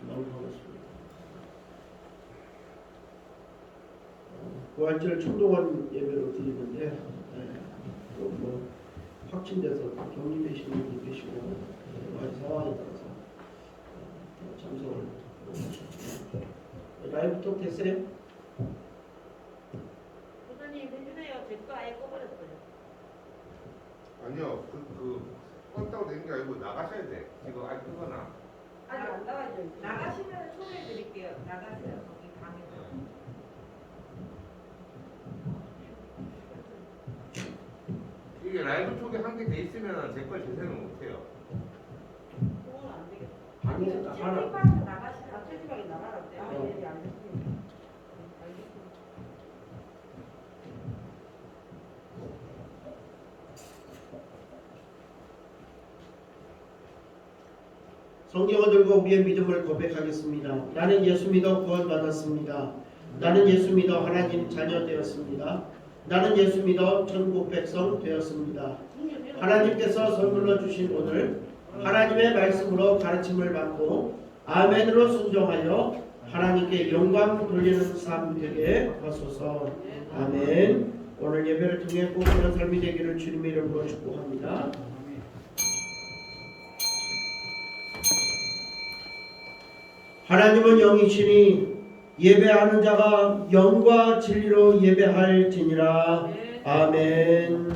너무 반갑습니다. 부활절 총동원 예배로 드리는데 또뭐 확진돼서 격리되시는 분도 계시고 여러 가지 상황에 따라서 참석을 라이브 톡 됐어요? 부모님 해주세요. 제 거 아예 꺼버렸어요. 아니요, 껐다고 되는 게 아니고 나가셔야 돼. 지금 아예 끄거나. 아직 안 나가죠. 나가시면 초대해 드릴게요. 나가세요. 거기 방에서. 이게 라이브 촉이 한 개 돼 있으면 제 걸 재생을 못 해요. 그건 안 되겠다. 아니 하나 채팅방에서 나가시면 채팅방에 나가라고 돼. 아, 네, 네. 알겠습니다. 알겠습니다. 성경을 들고 우리의 믿음을 고백하겠습니다. 나는 예수 믿어 구원받았습니다. 나는 예수 믿어 하나님 자녀 되었습니다. 나는 예수 믿어 천국 백성 되었습니다. 하나님께서 선물로 주신 오늘 하나님의 말씀으로 가르침을 받고 아멘으로 순종하여 하나님께 영광 돌리는 삶 되게 하소서. 아멘. 오늘 예배를 통해 꼭 그런 삶이 되기를 주님의 이름으로 축복합니다. 하나님은 영이시니 예배하는 자가 영과 진리로 예배할지니라. 아멘.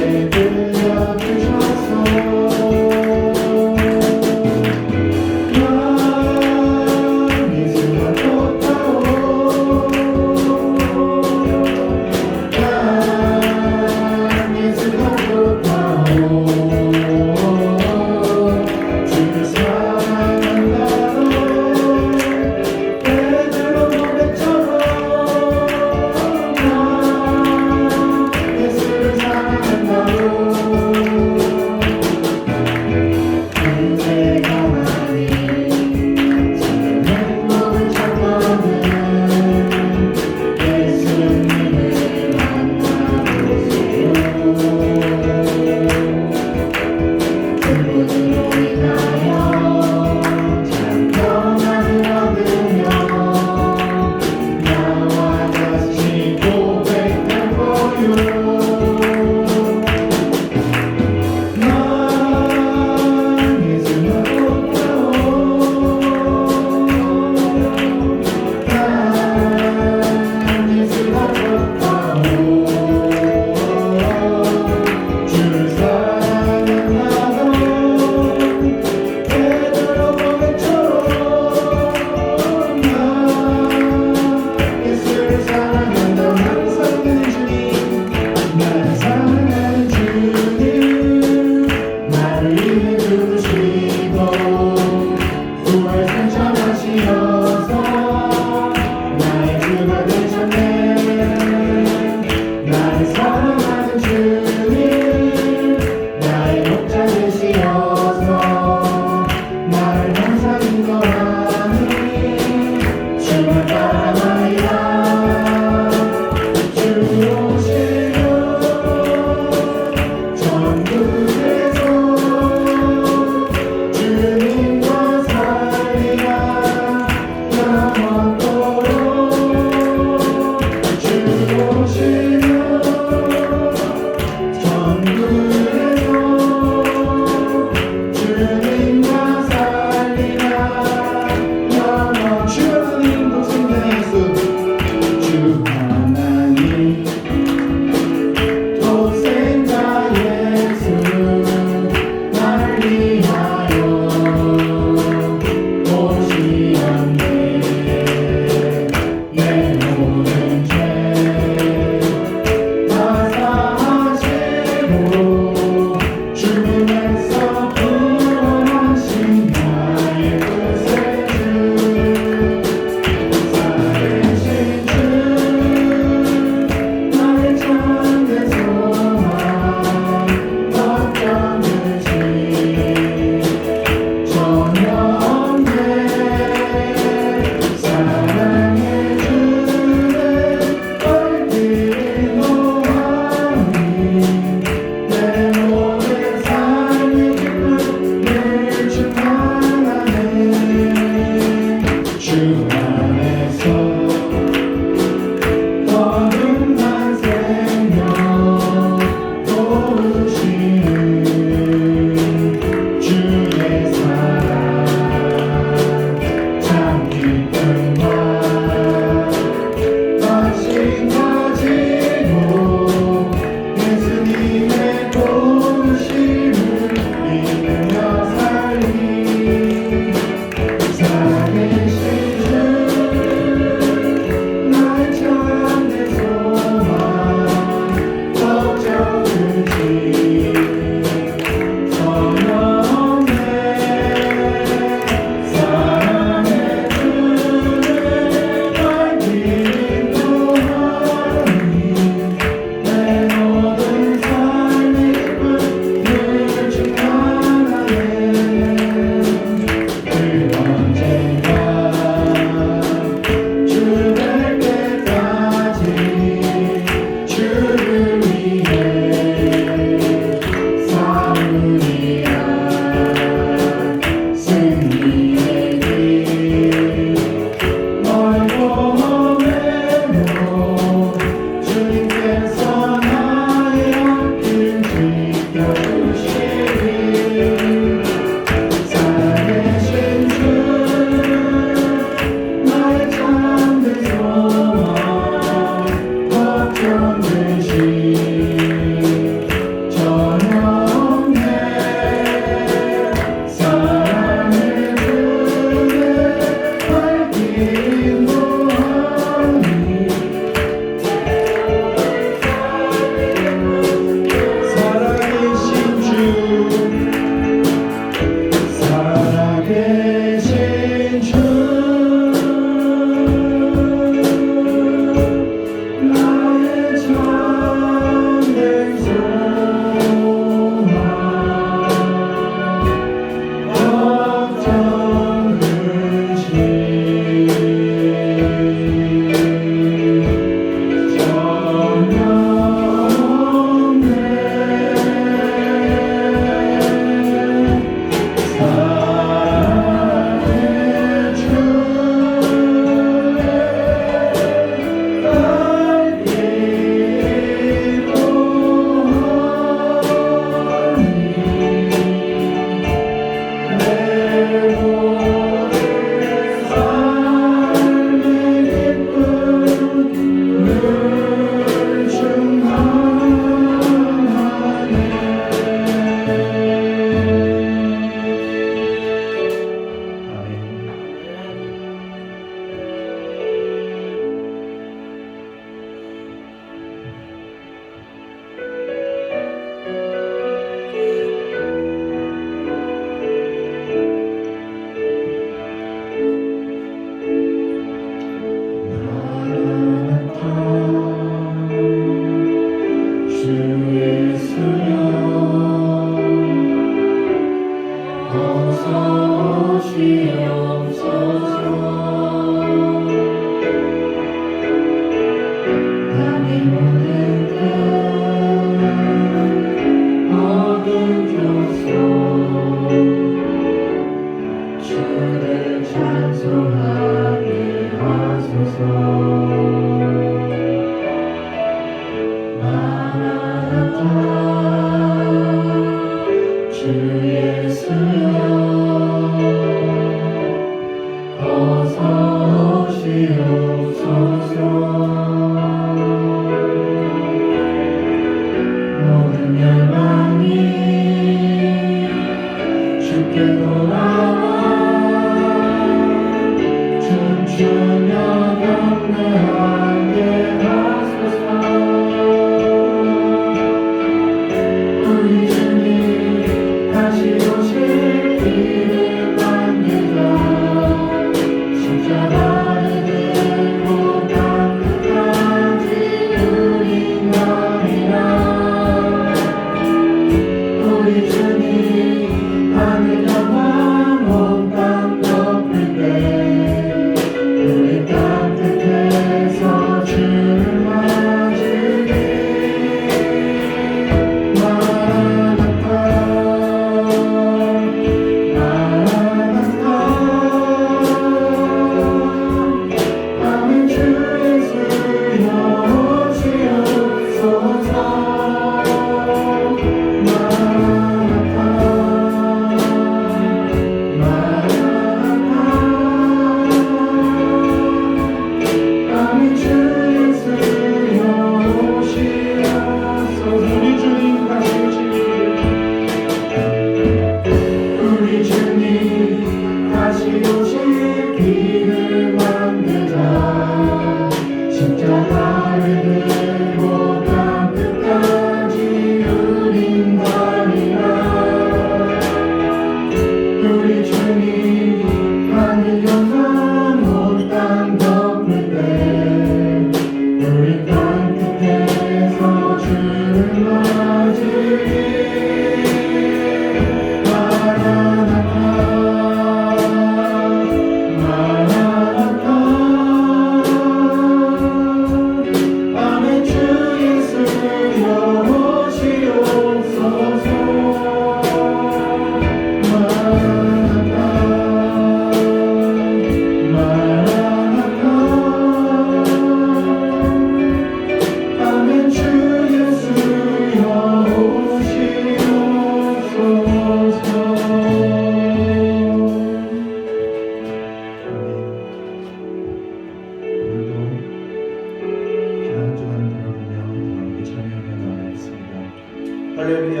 할렐루야.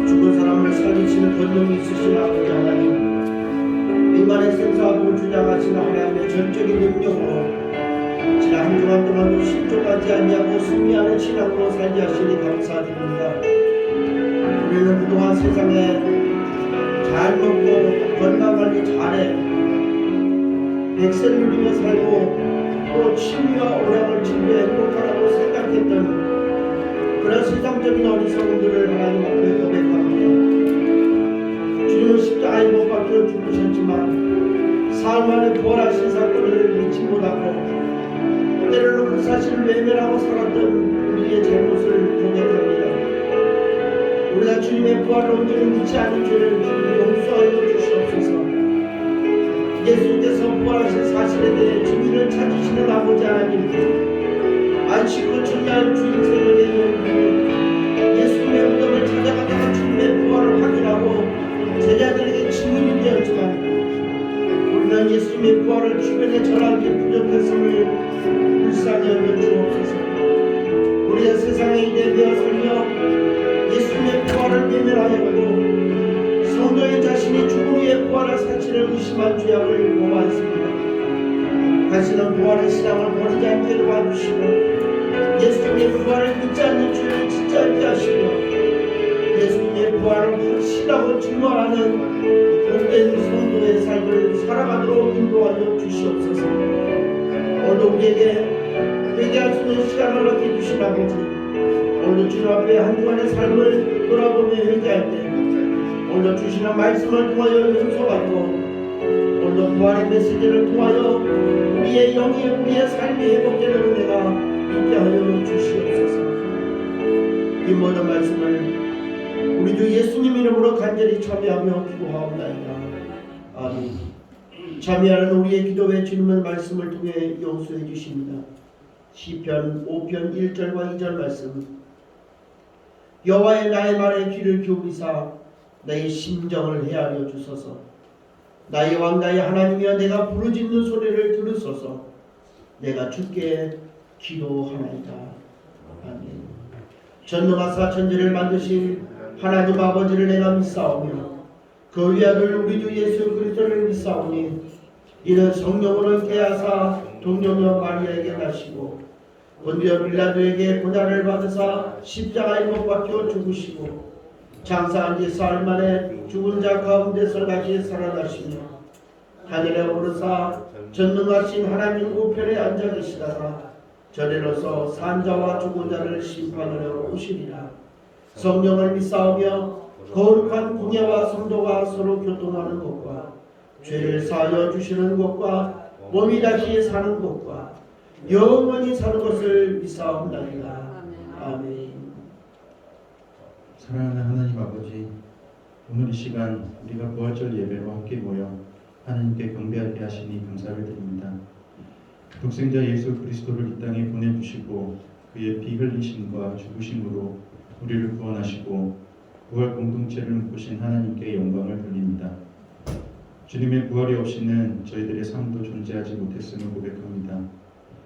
죽은 사람을 살리시는 권능이 있으신 아버지 하나님, 인간의 생사복을 주장하시는 하나님의 전적인 능력으로 지난 한 주간 동안도 실족하지 아니하고 승리하는 신앙으로 살게 하시니 감사드립니다. 우리는 그동안 세상에 잘 먹고 건강관리 잘해 백세를 누리며 살고 또 취미와 오락을 즐겨 행복하다고 생각했던 그런 세상적인 어리석음들을 하나님 앞에 고백합니다. 주님은 십자가에 못 박혀 죽으셨지만 사흘 만에 부활하신 사건을 믿지 못하고 때로는 그 사실을 외면하고 살았던 우리의 잘못을 고백합니다. 우리가 주님의 부활을 온전히 믿지 않은 죄를 주님 용서하여 주시옵소서. 예수께서 부활하신 사실에 대해 증인을 찾으시는 아버지 하나님, 안식으로 전야할 주인 새벽에 예수님의 무덤을 찾아가다가 주님의 부활을 확인하고 제자들에게 증인이 되었지만 우리는 예수님의 부활을 주변에 전하기 부족했음을 불쌍히 여겨 주옵소서. 우리가 세상에 내되어 살며 예수님의 부활을 외면하여도 성도의 자신이 죽은 후에 부활할 사실을 의심한 죄악을 범하였습니다. 다시는 부활의 신앙을 버리지 않게 도와주시고 예수님의 부활을 믿지 않는 죄를 짓지 않게 하시며 예수님의 부활을 확신하고 증거하는 복된 성도의 삶을 살아가도록 인도하여 주시옵소서. 오늘도 우리에게 회개할 수 있는 시간을 얻게 주신 아버지, 오늘도 주님 앞에 한 주간의 삶을 돌아보며 회개할 때 오늘도 주시는 말씀을 통하여 용서받고 오늘도 부활의 메시지를 통하여 우리의 영이 우리의 삶이 회복되는 은혜가 있게 하여 주시옵소서. 이 모든 말씀을 우리 주 예수님 이름으로 간절히 참여하며 기도하옵나이다. 아멘. 참여하는 우리의 기도에 주님의 말씀을 통해 용서해 주십니다. 시편 5편 1절과 2절 말씀. 여호와의 나의 말에 귀를 기울이사 나의 심정을 헤아려 주소서. 나의 왕 나의 하나님이여 내가 부르짖는 소리를 들으소서. 내가 주께 기도하나이다. 아멘. 전능하사 천지를 만드신 하나님 아버지를 내가 믿사오며 그 위아들 우리 주 예수 그리스도를 믿사오니 이는 성령으로 계하사 동정녀 마리아에게 나시고 본디오 빌라도에게 고난을 받으사 십자가에 못 박혀 죽으시고 장사한 지 사흘 만에 죽은 자 가운데서 다시 살아나시며 하늘에 오르사 전능하신 하나님 우편에 앉아 계시다가 저리로서 산자와 죽은 자를 심판하러 오시리라. 성령을 믿사오며 거룩한 공예와 성도가 서로 교통하는 것과 죄를 사하여 주시는 것과 몸이 다시 사는 것과 영원히 사는 것을 믿사옵나이다. 아멘. 사랑하는 하나님 아버지, 오늘 이 시간 우리가 부활절 예배로 함께 모여 하나님께 경배하게 하시니 감사를 드립니다. 독생자 예수 그리스도를 이 땅에 보내주시고 그의 피 흘리심과 죽으심으로 우리를 구원하시고 부활 공동체를 묶으신 하나님께 영광을 돌립니다. 주님의 부활이 없이는 저희들의 삶도 존재하지 못했음을 고백합니다.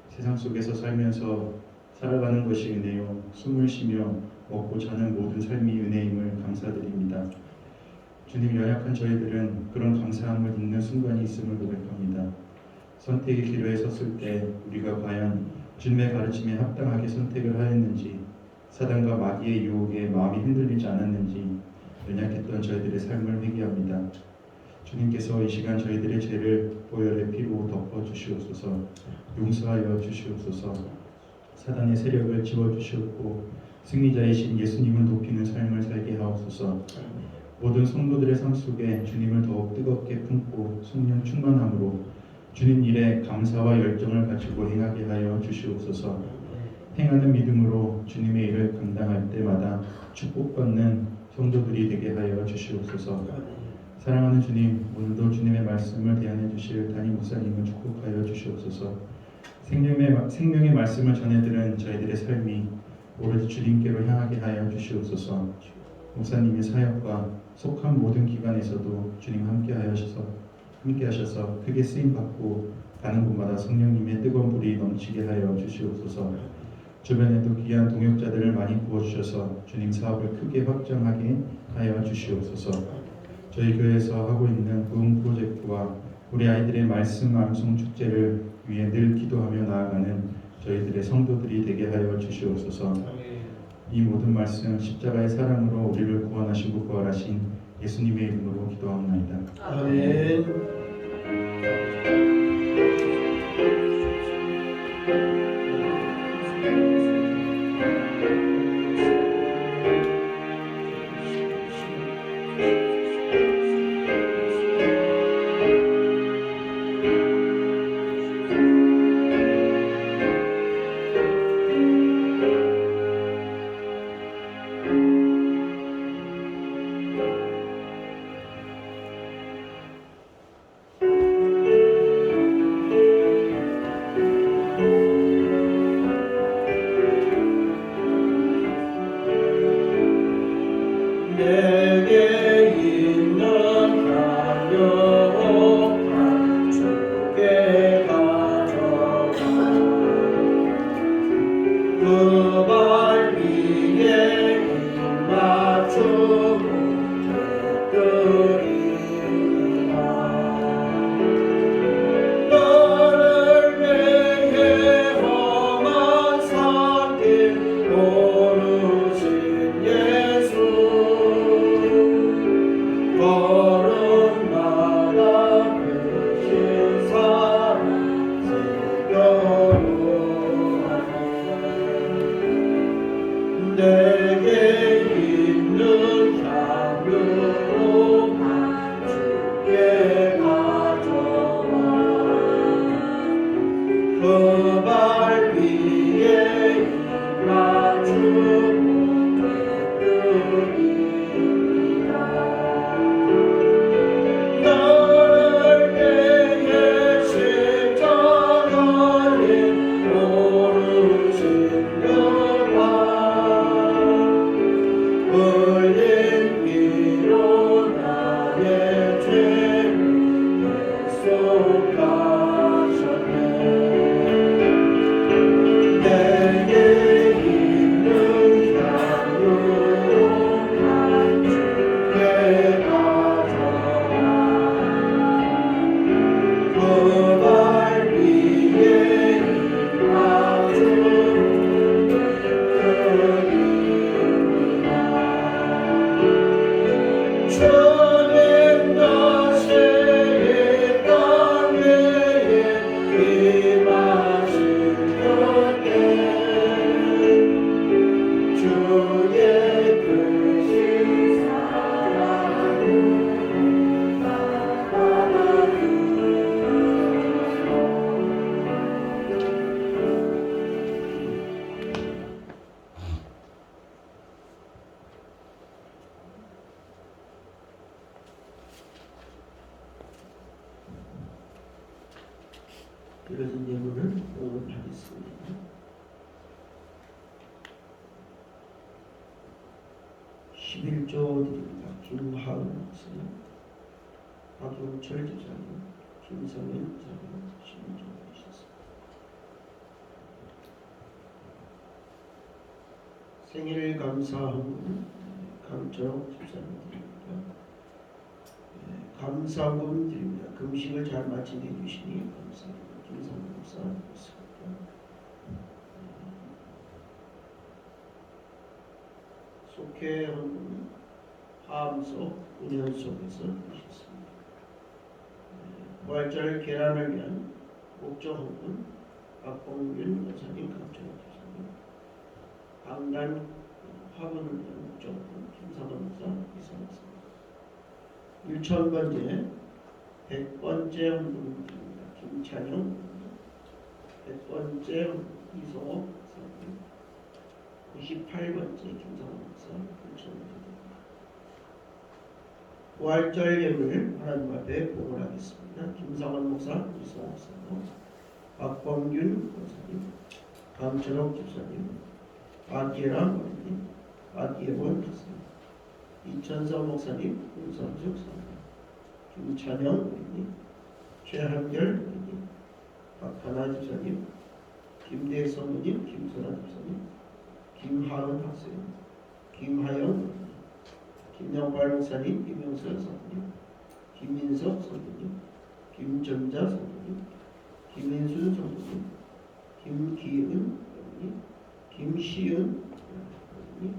세상 속에서 살면서 살아가는 것이 은혜요, 숨을 쉬며 먹고 자는 모든 삶이 은혜임을 감사드립니다. 주님, 연약한 저희들은 그런 감사함을 잊는 순간이 있음을 고백합니다. 선택의 기로에 섰을 때 우리가 과연 주님의 가르침에 합당하게 선택을 하였는지, 사단과 마귀의 유혹에 마음이 흔들리지 않았는지 연약했던 저희들의 삶을 회개합니다. 주님께서 이 시간 저희들의 죄를 보혈의 피로 덮어주시옵소서. 용서하여 주시옵소서. 사단의 세력을 지워주시옵고 승리자이신 예수님을 높이는 삶을 살게 하옵소서. 모든 성도들의 삶 속에 주님을 더욱 뜨겁게 품고 성령 충만함으로 주님 일에 감사와 열정을 가지고 행하게 하여 주시옵소서. 행하는 믿음으로 주님의 일을 감당할 때마다 축복받는 성도들이 되게 하여 주시옵소서. 사랑하는 주님, 오늘도 주님의 말씀을 대안해 주실 담임 목사님을 축복하여 주시옵소서. 생명의 말씀을 전해들은 저희들의 삶이 오로지 주님께로 향하게 하여 주시옵소서. 목사님의 사역과 속한 모든 기관에서도 주님 함께 하셔서 크게 쓰임 받고 가는 곳마다 성령님의 뜨거운 불이 넘치게 하여 주시옵소서. 주변에도 귀한 동역자들을 많이 부어주셔서 주님 사업을 크게 확장하게 하여 주시옵소서. 저희 교회에서 하고 있는 부흥 프로젝트와 우리 아이들의 말씀 암송 축제를 위해 늘 기도하며 나아가는 저희들의 성도들이 되게 하여 주시옵소서. 이 모든 말씀 십자가의 사랑으로 우리를 구원하시고 부활하신 예수님의 이름으로 기도하옵나이다. 아멘. 내게 있는 향유 주께 가져가 그 발 위에 입 맞추고 드리리라. 너를 위해 험한 산길 오르신 예수 걸음마다 되신 사랑 새겨루하네. 내게 있는 향유로 주께 가져와 그 발 위에 입 맞추고 드리리라. 너를 위해 십자가에 오르신 그발 흘린 피로 나의 죄를 대속하셨네. 내게 있는 향유로 주께 가져와 그 발 위에 입 맞추고 드리리라. 주님 다시 이 땅 위에 임하실 때에 주의 크신 사랑을 이런 예물을 봉헌하겠습니다. 11조 드립니다. 김하은 목사님, 박용철 지사님, 김성현 지사님 11조 드리셨습니다. 생일 감사합니다. 강철옥 집사님 드립니다. 감사금 드립니다. 금식을 잘 마치게 해주시니 감사합니다. 김성현 목사 드렸습니다. 속회한 분은 화암속 은연 속에서 드리셨습니다. 부활절 계란을 위한 목적한 분 박봉균 여사님, 강철옥 집사님, 강단 화분을 위한 목적한 분 김상원 목사, 이사목사님. 1000번째 100번째 헌금입니다. 김찬영 100번째 이성옥 목사님, 98번째 김상원 목사 9,000원입니다. 부활절 예물 하나님 앞에 봉헌하겠습니다. 김상원 목사, 이성옥 목사님, 박범균 목사님, 강철옥 집사님, 박예람 어린이, 박예원 집사님, 이천성 목사님, 윤성숙 사님, 김찬영 어린이, 최한결 어린이, 박하나 집사님, 김대희 선생님, 김선아 집사님, 김하은 학생, 김하영, 김영발 목사님, 김영설 선생님, 김민석 선생님, 김정자 선생님, 김민순 선생님, 김기은 선생님, 김시은 선생님,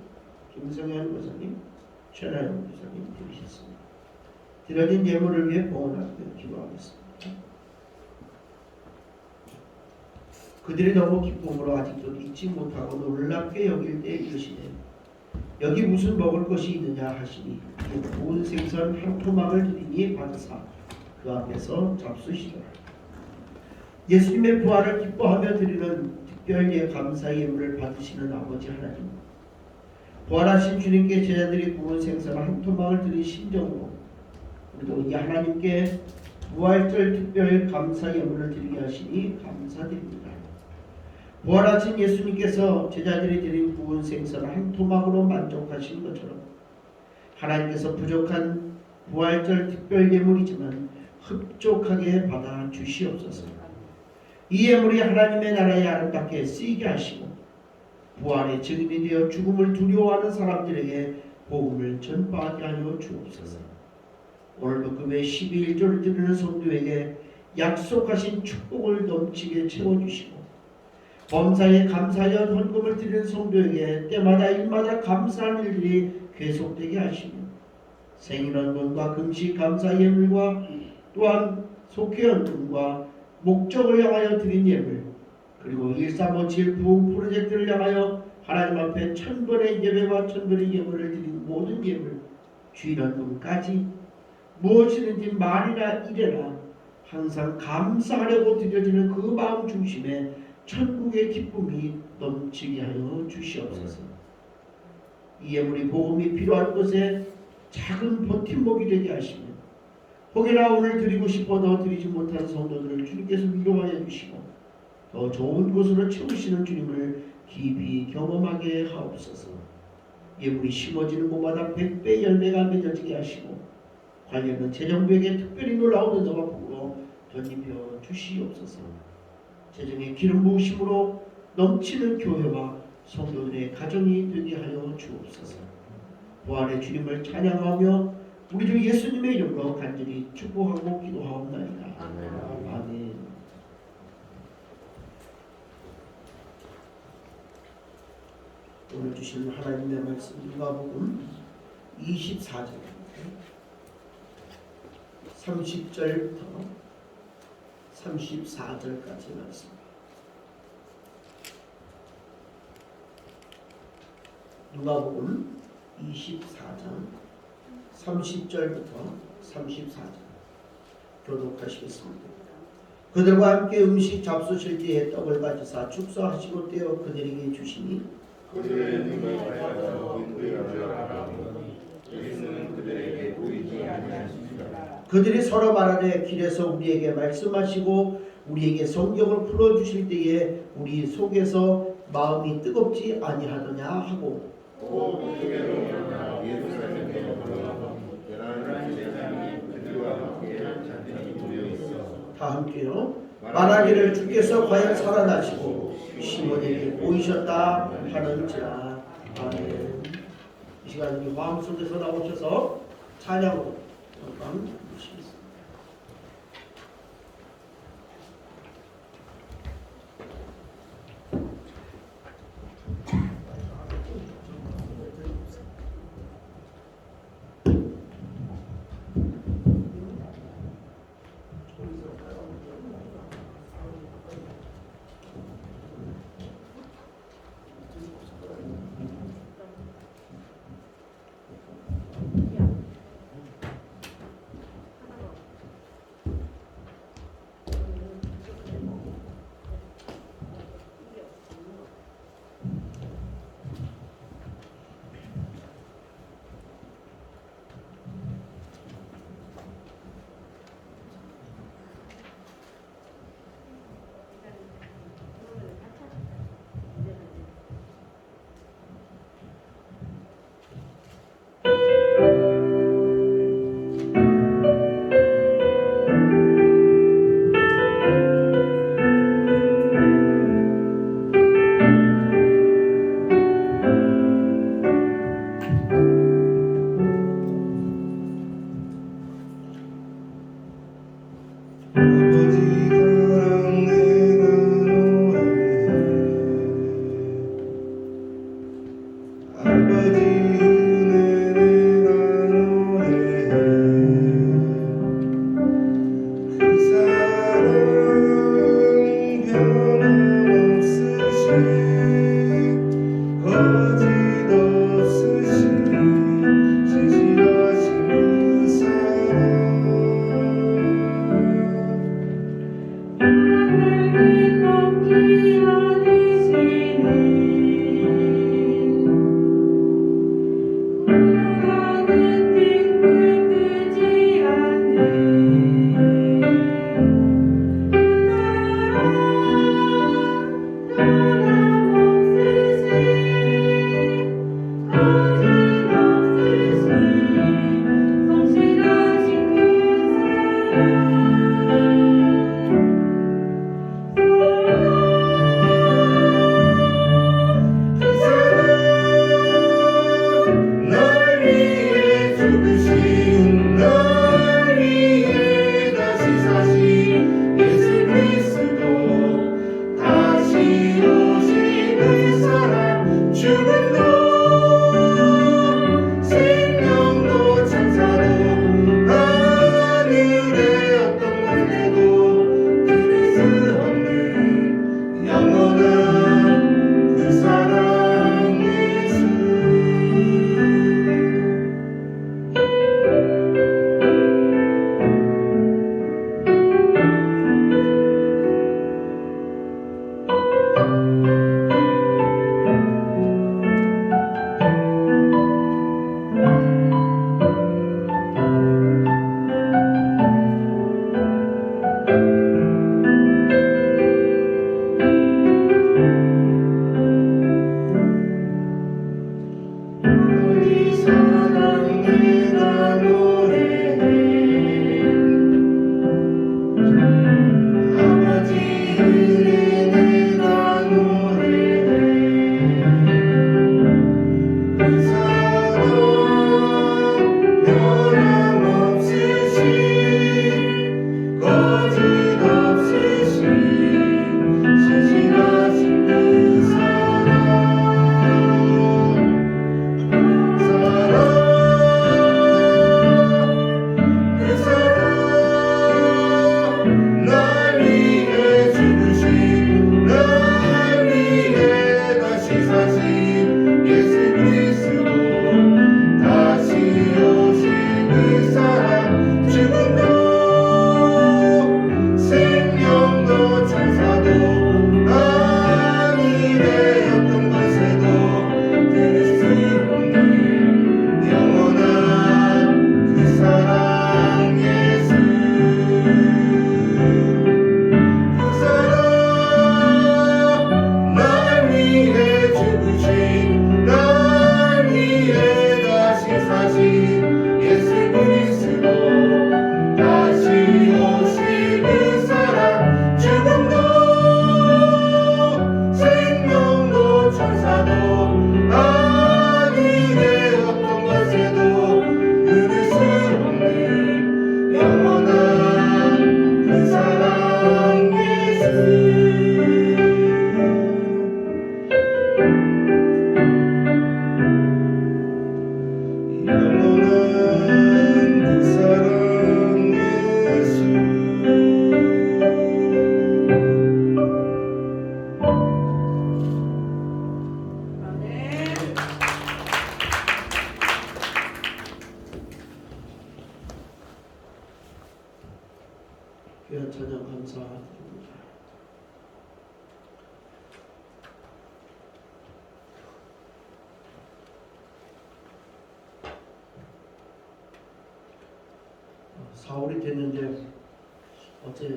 김성현 목사님, 최나영 목사님 들으셨습니다. 드려진 예물을 위해 봉헌하며 기도하겠습니다. 그들이 너무 기쁨으로 아직도 잊지 못하고 놀랍게 여길 때 이르시되 여기 무슨 먹을 것이 있느냐 하시니 구운 생선 한 토막을 드리니 받으사 그 앞에서 잡수시더라. 예수님의 부활을 기뻐하며 드리는 특별히 감사의 예물을 받으시는 아버지 하나님, 부활하신 주님께 제자들이 구운 생선 한 토막을 드린 심정으로 우리도 이 하나님께 부활절 특별 감사 예물을 드리게 하시니 감사드립니다. 부활하신 예수님께서 제자들이 드린 구운 생선 한 토막으로 만족하신 것처럼 하나님께서 부족한 부활절 특별 예물이지만 흡족하게 받아 주시옵소서. 이 예물이 하나님의 나라에 아름답게 쓰이게 하시고 부활의 증인이 되어 죽음을 두려워하는 사람들에게 복음을 전파하게 하여 주옵소서. 오늘도 그 외 12일조를 드리는 성도에게 약속하신 축복을 넘치게 채워주시고 범사에 감사하여 헌금을 드리는 성도에게 때마다 일마다 감사한 일들이 계속되게 하시며 생일헌금과 금식 감사 예물과 또한 속회헌금과 목적을 향하여 드린 예물 그리고 1357 부흥 프로젝트를 향하여 하나님 앞에 1000번의 예배와 1000번의 예물을 드린 모든 예물 주일헌금까지 무엇이든지 말이나 일이나 항상 감사하려고 드려지는 그 마음 중심에 천국의 기쁨이 넘치게 하여 주시옵소서. 이 예물이 복음이 필요한 곳에 작은 버팀목이 되게 하시며 혹여나 오늘 드리고 싶어도 드리지 못하는 성도들을 주님께서 위로하여 주시고 더 좋은 곳으로 채우시는 주님을 깊이 경험하게 하옵소서. 예물이 심어지는 곳마다 100배 열매가 맺어지게 하시고 관련은 재정부에게 특별히 놀라운 은혜와 복으로 덧입혀 주시옵소서. 재정의 기름 부으심으로 넘치는 교회와 성도들의 가정이 되게 하여 주옵소서. 부활의 주님을 찬양하며 우리 주 예수님의 이름으로 간절히 축복하고 기도하옵나이다. 아멘. 오늘 주신 하나님의 말씀 누가복음 24장 30절부터 34절까지 말씀. 누가복음 24장 30절부터 34절 교독하시겠습니다. 그들과 함께 음식 잡수실 때에 떡을 가지사 축사하시고 떼어 그들에게 주시니 그들의 눈을 밝아서 보이는 줄 알았더니 예수는 그들에게 보이지 아니하시니라. 그들이 서로 말하되 길에서 우리에게 말씀하시고 우리에게 성경을 풀어주실 때에 우리 속에서 마음이 뜨겁지 아니하더냐 하고 또 그들에게로 일어나 예루살렘으로 걸어가서 열한 제자들이 그들과 함께 잔뜩 모여 있어 다 함께요. 말하기를 주께서 과연 살아나시고 시몬에게 보이셨다 하는지라. 아멘. 이 시간 우리 마음 속에서 나오셔서 찬양으로 잠깐 주시겠습니다. 4월이 됐는데 어제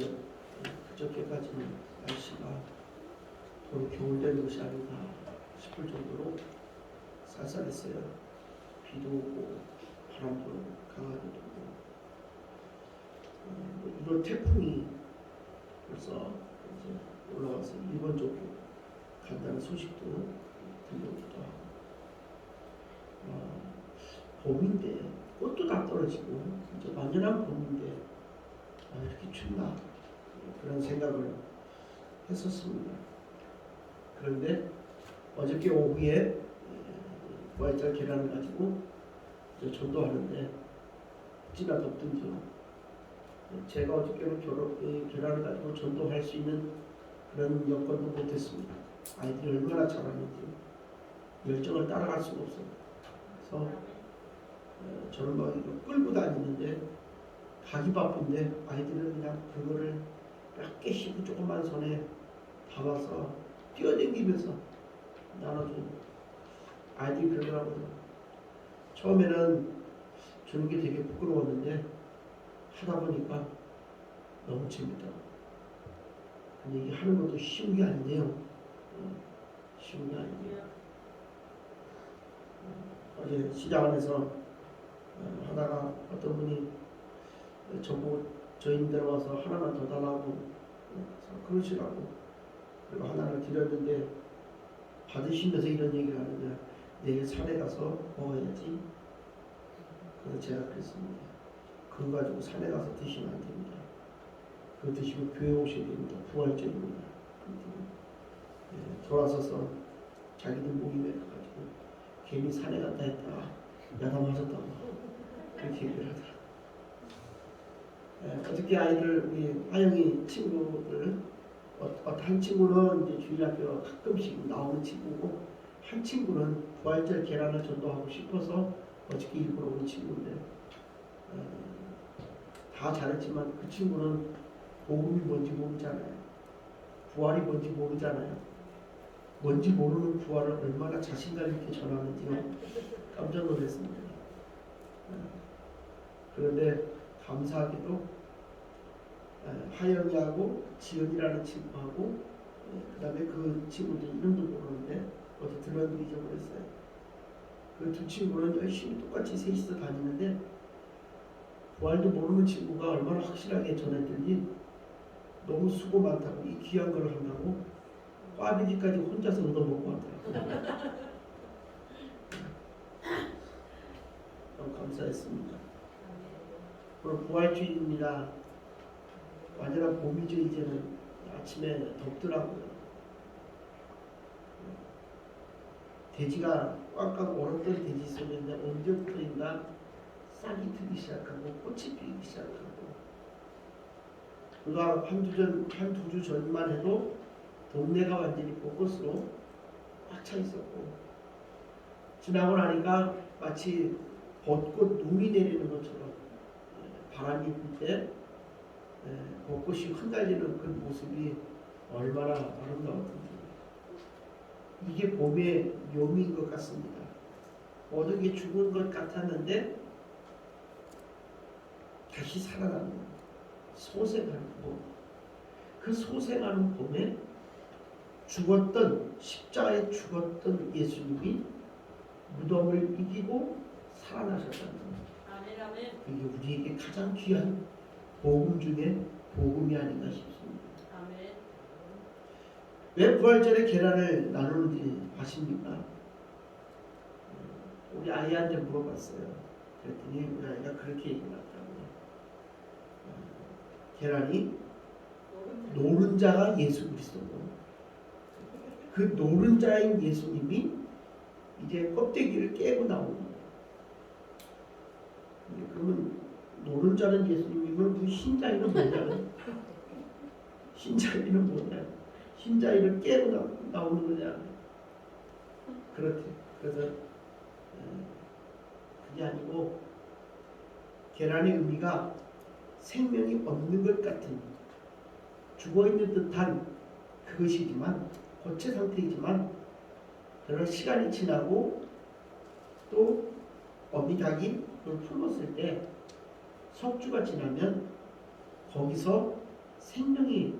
그저께까지는 날씨가 거의 겨울 된 것이 아닌가 싶을 정도로 쌀쌀했어요. 비도 오고 바람도 강하게 불고 1월 태풍이 벌써 이제 올라와서 일본 쪽으로 간다는 소식도 들려오기도 하고 봄인데 꽃도 다 떨어지고 이제 완연한 봄인데 이렇게 춥나 그런 생각을 했었습니다. 그런데 어저께 오후에 부활절 계란을 가지고 이제 전도하는데 어찌나 덥든지요. 제가 어저께는 계란을 가지고 전도할 수 있는 그런 여건도 못했습니다. 아이들이 얼마나 잘하는지 열정을 따라갈 수가 없어요. 그래서 저는 막 이거 끌고 다니는데 가기 바쁜데 아이들은 그냥 그거를 몇 개씩 조그만 손에 담아서 뛰어다니면서 나눠주는 아이들이 그러더라고요. 처음에는 주는 게 되게 부끄러웠는데 하다 보니까 너무 재밌더라고요. 근데 이게 하는 것도 쉬운 게 아니네요. 쉬운 게 아니네요. 어제 시장 안에서 하다가 어떤 분이 저보고 저희 데 와서 하나만 더 달라고 그러시라고 그리고 하나를 드렸는데 받으시면서 이런 얘기를 하느냐 내일 산에 가서 먹어야지. 그래서 제가 그랬습니다. 그거 가지고 산에 가서 드시면 안 됩니다. 그거 드시면 교회 오셔야 됩니다. 부활절입니다. 돌아서서 자기들 모임에 가가지고 괜히 산에 갔다 했다가 야단 맞았다고 그렇게 얘기를 하더라고요. 어저께 아이들 우리 하영이 친구들 한 친구는 이제 주일학교 가끔씩 나오는 친구고 한 친구는 부활절 계란을 전도하고 싶어서 어저께 일부러 온 친구인데 다 잘했지만 그 친구는 복음이 뭔지 모르잖아요. 부활이 뭔지 모르잖아요. 뭔지 모르는 부활을 얼마나 자신감 있게 전하는지요. 깜짝 놀랐습니다. 그런데 감사하게도 하영이하고 지연이라는 친구하고 그 다음에 그 친구들 이름도 모르는데 어디 들었는지 잊어버렸어요. 그 두 친구는 열심히 똑같이 셋이서 다니는데 부활도 모르는 친구가 얼마나 확실하게 전했더니 너무 수고 많다고 이 귀한 걸 한다고 꽈배기까지 혼자서 얻어먹고 왔더라고요. 너무 감사했습니다. 오늘 부활주일입니다. 완전한 봄이죠. 이제는 아침에 덥더라고요. 돼지가 꽉꽉 얼었던 돼지 속인데 언제부터인가 싹이 트기 시작하고 꽃이 피기 시작하고 그가 한두 주 전만 해도 동네가 완전히 벚꽃으로 꽉 차 있었고 지나고 나니까 마치 벚꽃 눈이 내리는 것처럼 바람이 불 때 벚꽃이 흩날리는 그 모습이 얼마나 아름다웠던지 이게 봄의 묘미인 것 같습니다. 모든 게 죽은 것 같았는데 다시 살아나는 소생하는 봄. 그 소생하는 봄에 십자가에 죽었던 예수님이 무덤을 이기고 살아나셨다는 것. 이게 우리에게 가장 귀한 복음 중에 복음이 아닌가 싶습니다. 왜 부활절에 계란을 나누는지 아십니까? 우리 아이한테 물어봤어요. 그랬더니 우리 아이가 그렇게 얘기했다고요. 계란이 노른자가 예수 그리스도고 그 노른자인 예수님이 이제 껍데기를 깨고 나오는 거예요. 그러면 노른자는 예수님이면 그 흰자위는 뭐냐? 흰자위는 뭐냐? 흰자위를 깨고 나오는 거냐? 그렇대. 그래서 그게 아니고 계란의 의미가 생명이 없는 것 같은 죽어있는 듯한 그것이지만 고체 상태이지만 그런 시간이 지나고 또 어미닭이 그걸 품었을 때 석주가 지나면 거기서 생명이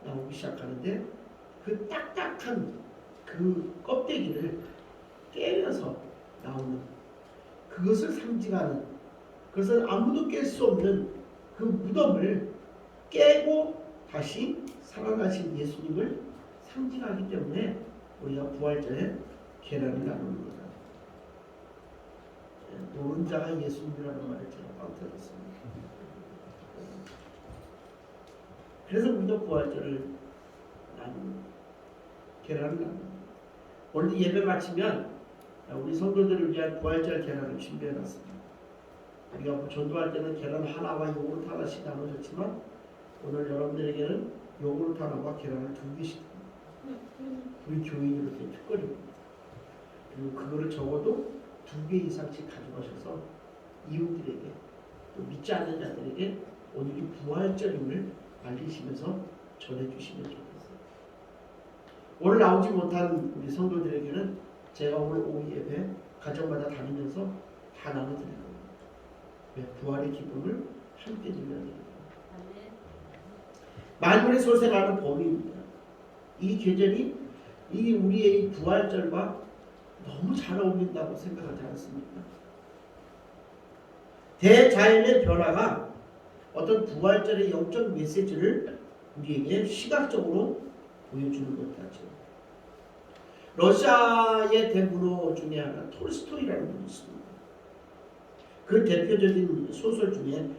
나오기 시작하는데 그 딱딱한 그 껍데기를 깨면서 나오는 그것을 상징하는, 그것은 아무도 깰 수 없는 그 무덤을 깨고 다시 살아나신 예수님을 상징하기 때문에 우리가 부활절에 계란을 나누는 거다. 노른자가 예수님이라는 말을 제가 빵 터졌습니다. 그래서 우리가 부활절을 나누는, 계란을 나누는. 오늘 예배 마치면 우리 성도들을 위한 부활절 계란을 준비해놨습니다. 우리가 전도할 때는 계란 하나와 요구르트 하나씩 나눠줬지만 오늘 여러분들에게는 요구르트 하나와 계란을 2개씩 우리 교인으로서 특권입니다. 그리고 그거를 적어도 2개 이상씩 가져가셔서 이웃들에게 또 믿지 않는 자들에게 오늘이 부활절임을 알리시면서 전해주시면 좋겠어요. 오늘 나오지 못한 우리 성도들에게는 제가 오늘 오후 예배 가정마다 다니면서 다 나눠드릴 겁니다. 부활의 기쁨을 함께 들려드립니다. 만물의 소생하는 범위입니다. 이 계절이 이 우리의 이 부활절과 너무 잘 어울린다고 생각하지 않습니까? 대자연의 변화가 어떤 부활절의 영적 메시지를 우리에게 시각적으로 보여주는 것 같죠. 러시아의 대문호 중에 하나 톨스토이라는 분이 있습니다. 그 대표적인 소설 중에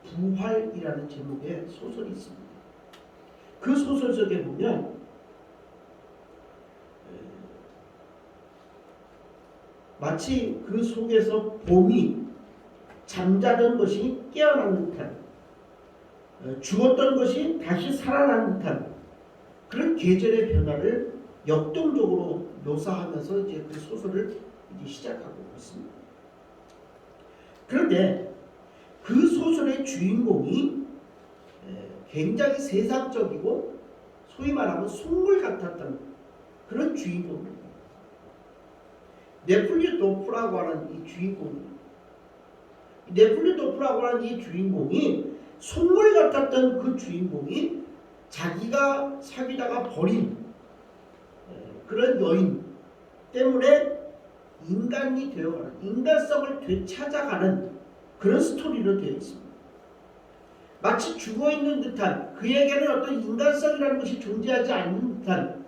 부활이라는 제목의 소설이 있습니다. 그 소설 속에 보면 마치 그 속에서 봄이 잠자던 것이 깨어난 듯한, 죽었던 것이 다시 살아난 듯한 그런 계절의 변화를 역동적으로 묘사하면서 이제 그 소설을 이제 시작하고 있습니다. 그런데 그 소설의 주인공이 굉장히 세상적이고 소위 말하면 속물 같았던 그런 주인공입니다. 네플리도프라고 하는 이 주인공입니다. 네플리도프라고 하는 이 주인공이 속물 같았던 그 주인공이 자기가 사귀다가 버린 그런 여인 때문에 인간이 되어가는, 인간성을 되찾아가는 그런 스토리로 되어 있습니다. 마치 죽어있는 듯한, 그에게는 어떤 인간성이라는 것이 존재하지 않는 듯한,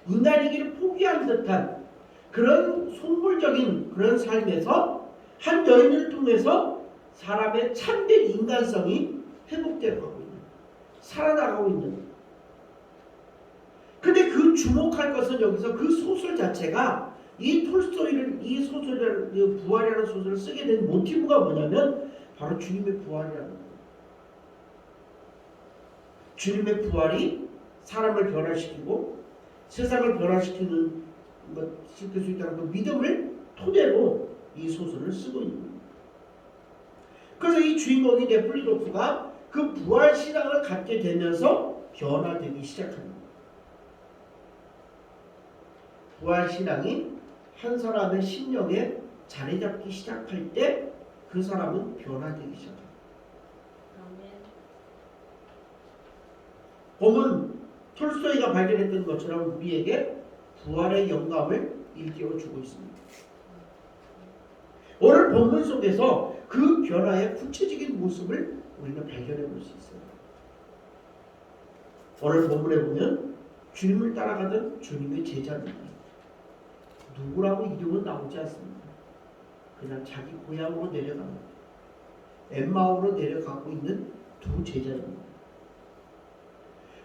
인간이기를 포기한 듯한 그런 속물적인 그런 삶에서 한 여인을 통해서 사람의 참된 인간성이 회복되어 가고 있는, 살아나가고 있는. 근데 그 주목할 것은 여기서 그 소설 자체가 이 톨스토이를, 이 소설을, 부활이라는 소설을 쓰게 된 모티브가 뭐냐면 바로 주님의 부활이라는 거예요. 주님의 부활이 사람을 변화시키고 세상을 변화시키는 시킬 수 있다는 그 믿음을 토대로 이 소설을 쓰고 있는 겁니다. 그래서 이 주인공인 네플리도프가 그 부활 신앙을 갖게 되면서 변화되기 시작합니다. 부활 신앙이 한 사람의 심령에 자리 잡기 시작할 때 그 사람은 변화되기 시작합니다. 봄은 톨스토이가 발견했던 것처럼 우리에게 부활의 영감을 일깨워주고 있습니다. 오늘 본문 속에서 그 변화의 구체적인 모습을 우리는 발견해 볼 수 있어요. 오늘 본문에 보면 주님을 따라가던 주님의 제자입니다. 누구라고 이름은 나오지 않습니다. 그냥 자기 고향으로 내려갑니다. 엠마오로 내려가고 있는 두 제자입니다.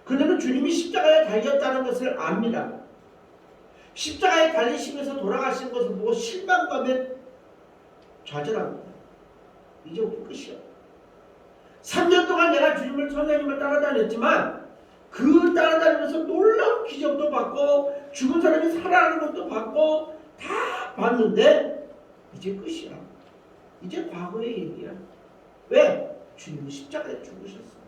그들은 주님이 십자가에 달렸다는 것을 압니다. 십자가에 달리시면서 돌아가신 것을 보고 실망감에 좌절합니다. 이제 우리 끝이야. 3년 동안 내가 주님을, 선생님을 따라다녔지만 그 따라다니면서 놀라운 기적도 받고 죽은 사람이 살아나는 것도 받고 다 봤는데 이제 끝이야. 이제 과거의 얘기야. 왜? 주님은 십자가에 죽으셨어.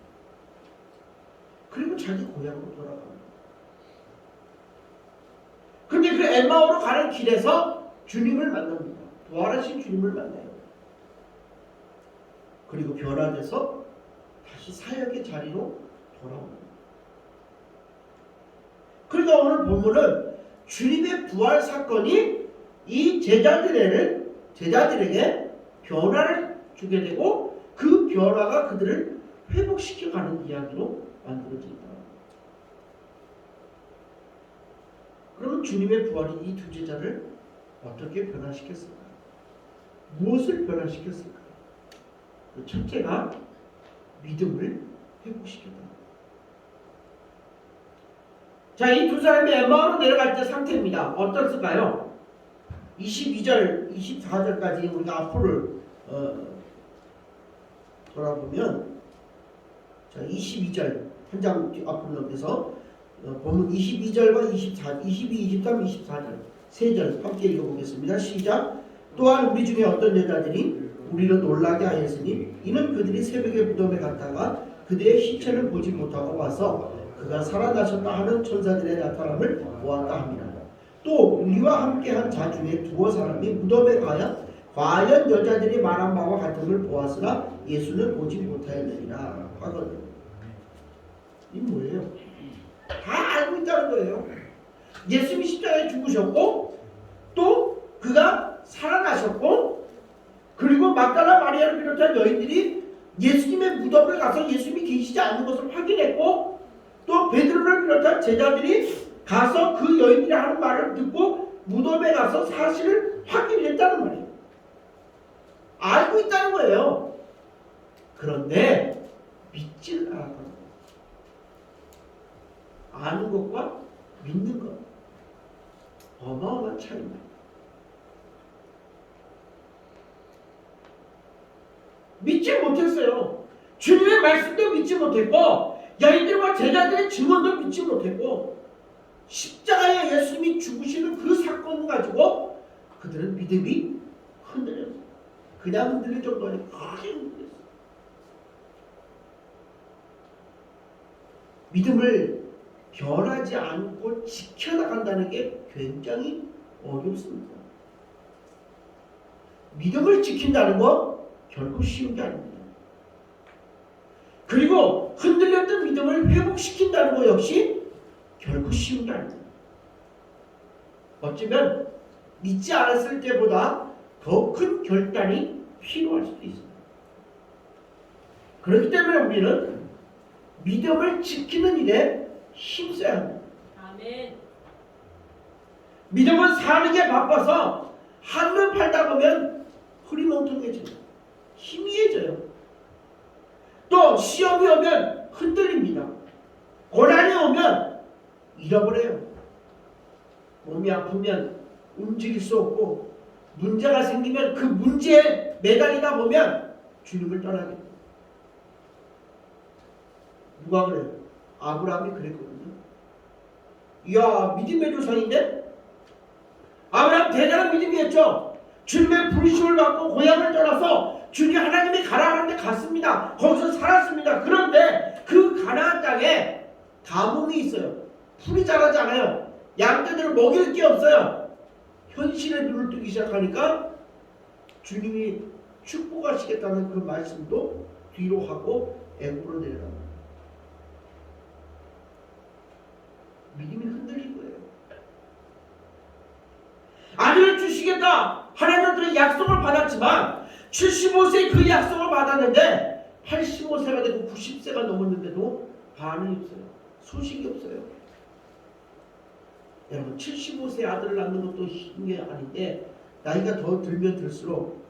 그리고 자기 고향으로 돌아갑니다. 근데 그 엠마오로 가는 길에서 주님을 만납니다. 부활하신 주님을 만나요. 그리고 변화돼서 다시 사역의 자리로 돌아옵니다. 그러니까 오늘 본문은 주님의 부활 사건이 이 제자들에게 변화를 주게 되고 그 변화가 그들을 회복시켜가는 이야기로 만들어진다. 그러면 주님의 부활이 이 두 제자를 어떻게 변화시켰을까? 무엇을 변화시켰을까? 그 첫째가 믿음을 회복시켰다. 자, 이 두 사람이 엠마오로 내려갈 때 상태입니다. 어떻을까요? 22절, 24절까지 우리가 앞으로 돌아보면, 자, 22절 한 장 앞으로 넘겨서 본문 22절과 24, 22, 23, 24절 세 절 함께 읽어보겠습니다. 시작. 또한 우리 중에 어떤 여자들이 우리를 놀라게 하였으니 이는 그들이 새벽에 무덤에 갔다가 그들의 시체를 보지 못하고 와서 그가 살아나셨다 하는 천사들의 나타남을 보았다 합니다. 또 우리와 함께한 자 중에 두어 사람이 무덤에 가야 과연 여자들이 말한 바와 같음을 보았으나 예수는 보지 못하였느니라 하거든요. 이 뭐예요? 다 알고 있다는 거예요. 예수님이 십자가에 죽으셨고 또 그가 살아나셨고 그리고 막달라 마리아를 비롯한 여인들이 예수님의 무덤을 가서 예수님이 계시지 않는 것을 확인했고 또 베드로를 비롯한 제자들이 가서 그 여인들이 하는 말을 듣고 무덤에 가서 사실을 확인했다는 말이에요. 알고 있다는 거예요. 그런데 믿지를 않았다는 거예요. 아는 것과 믿는 것 어마어마한 차이입니다. 믿지 못했어요. 주님의 말씀도 믿지 못했고 여인들과 제자들의 증언도 믿지 못했고 십자가에 예수님이 죽으시는 그 사건을 가지고 그들은 믿음이 흔들렸어요. 그냥 흔들릴 정도 아니고 크게 흔들렸어요. 믿음을 변하지 않고 지켜나간다는 게 굉장히 어렵습니다. 믿음을 지킨다는 거 결코 쉬운 게 아닙니다. 그리고 흔들렸던 믿음을 회복시킨다는 거 역시 결코 쉬운 게 아닙니다. 어쩌면 믿지 않았을 때보다 더 큰 결단이 필요할 수도 있습니다. 그렇기 때문에 우리는 믿음을 지키는 일에 힘써야 합니다. 아멘. 믿음은 사는 게 바빠서 한눈 팔다 보면 흐리멍텅해져요. 희미해져요. 또 시험이 오면 흔들립니다. 고난이 오면 잃어버려요. 몸이 아프면 움직일 수 없고 문제가 생기면 그 문제에 매달리다 보면 주님을 떠나게 돼요. 누가 그래요? 아브라함이 그랬거든요. 이야, 믿음의 조상인데? 아브라함 대단한 믿음이었죠. 주님의 부르심을 받고 고향을 떠나서 주님 하나님이 가나안 데 갔습니다. 거기서 살았습니다. 그런데 그 가나안 땅에 가뭄이 있어요. 풀이 자라지 않아요. 양떼들을 먹일 게 없어요. 현실에 눈을 뜨기 시작하니까 주님이 축복하시겠다는 그 말씀도 뒤로 하고 애굽으로 내려갑니다. 믿음이 흔들린 거예요. 아들을 주시겠다. 하나님한테 약속을 받았지만 75세 그 약속을 받았는데 85세가 되고 90세가 넘었는데도 반응이 없어요. 소식이 없어요. 여러분 75세 아들을 낳는 것도 쉬운 게 아닌데 나이가 더 들면 들수록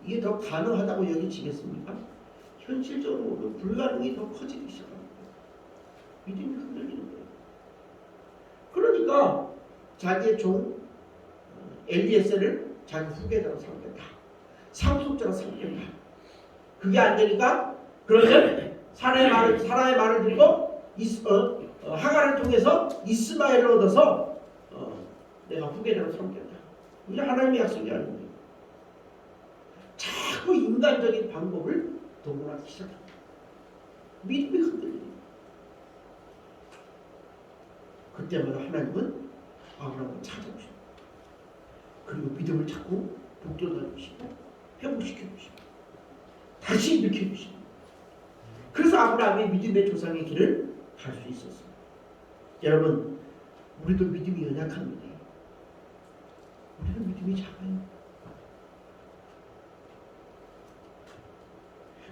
이게 더 가능하다고 여기지겠습니까? 현실적으로 불가능이 더 커지기 시작합니다. 믿음이 흔들리는 거예요. 그러니까 자기의 종 엘리에셀을 자기 후계자로 삼겠다. 상속자로 삼겠다. 그게 안 되니까 그러면 사라의 말을 듣고 하갈을 통해서 이스마엘을 얻어서 내가 후계자로 삼겠다. 이게 하나님의 약속이 아닙니다. 자꾸 인간적인 방법을 동원하기 시작합니다. 믿음이 흔들립니다. 그때마다 하나님은 아브라함을 찾아오십니다. 그리고 믿음을 찾고 북돋아 주시고 회복시켜 주시고 다시 일으켜주십니다. 그래서 아브라함이 믿음의 조상의 길을 갈 수 있었어요. 여러분, 우리도 믿음이 연약합니다. 우리도 믿음이 작아요.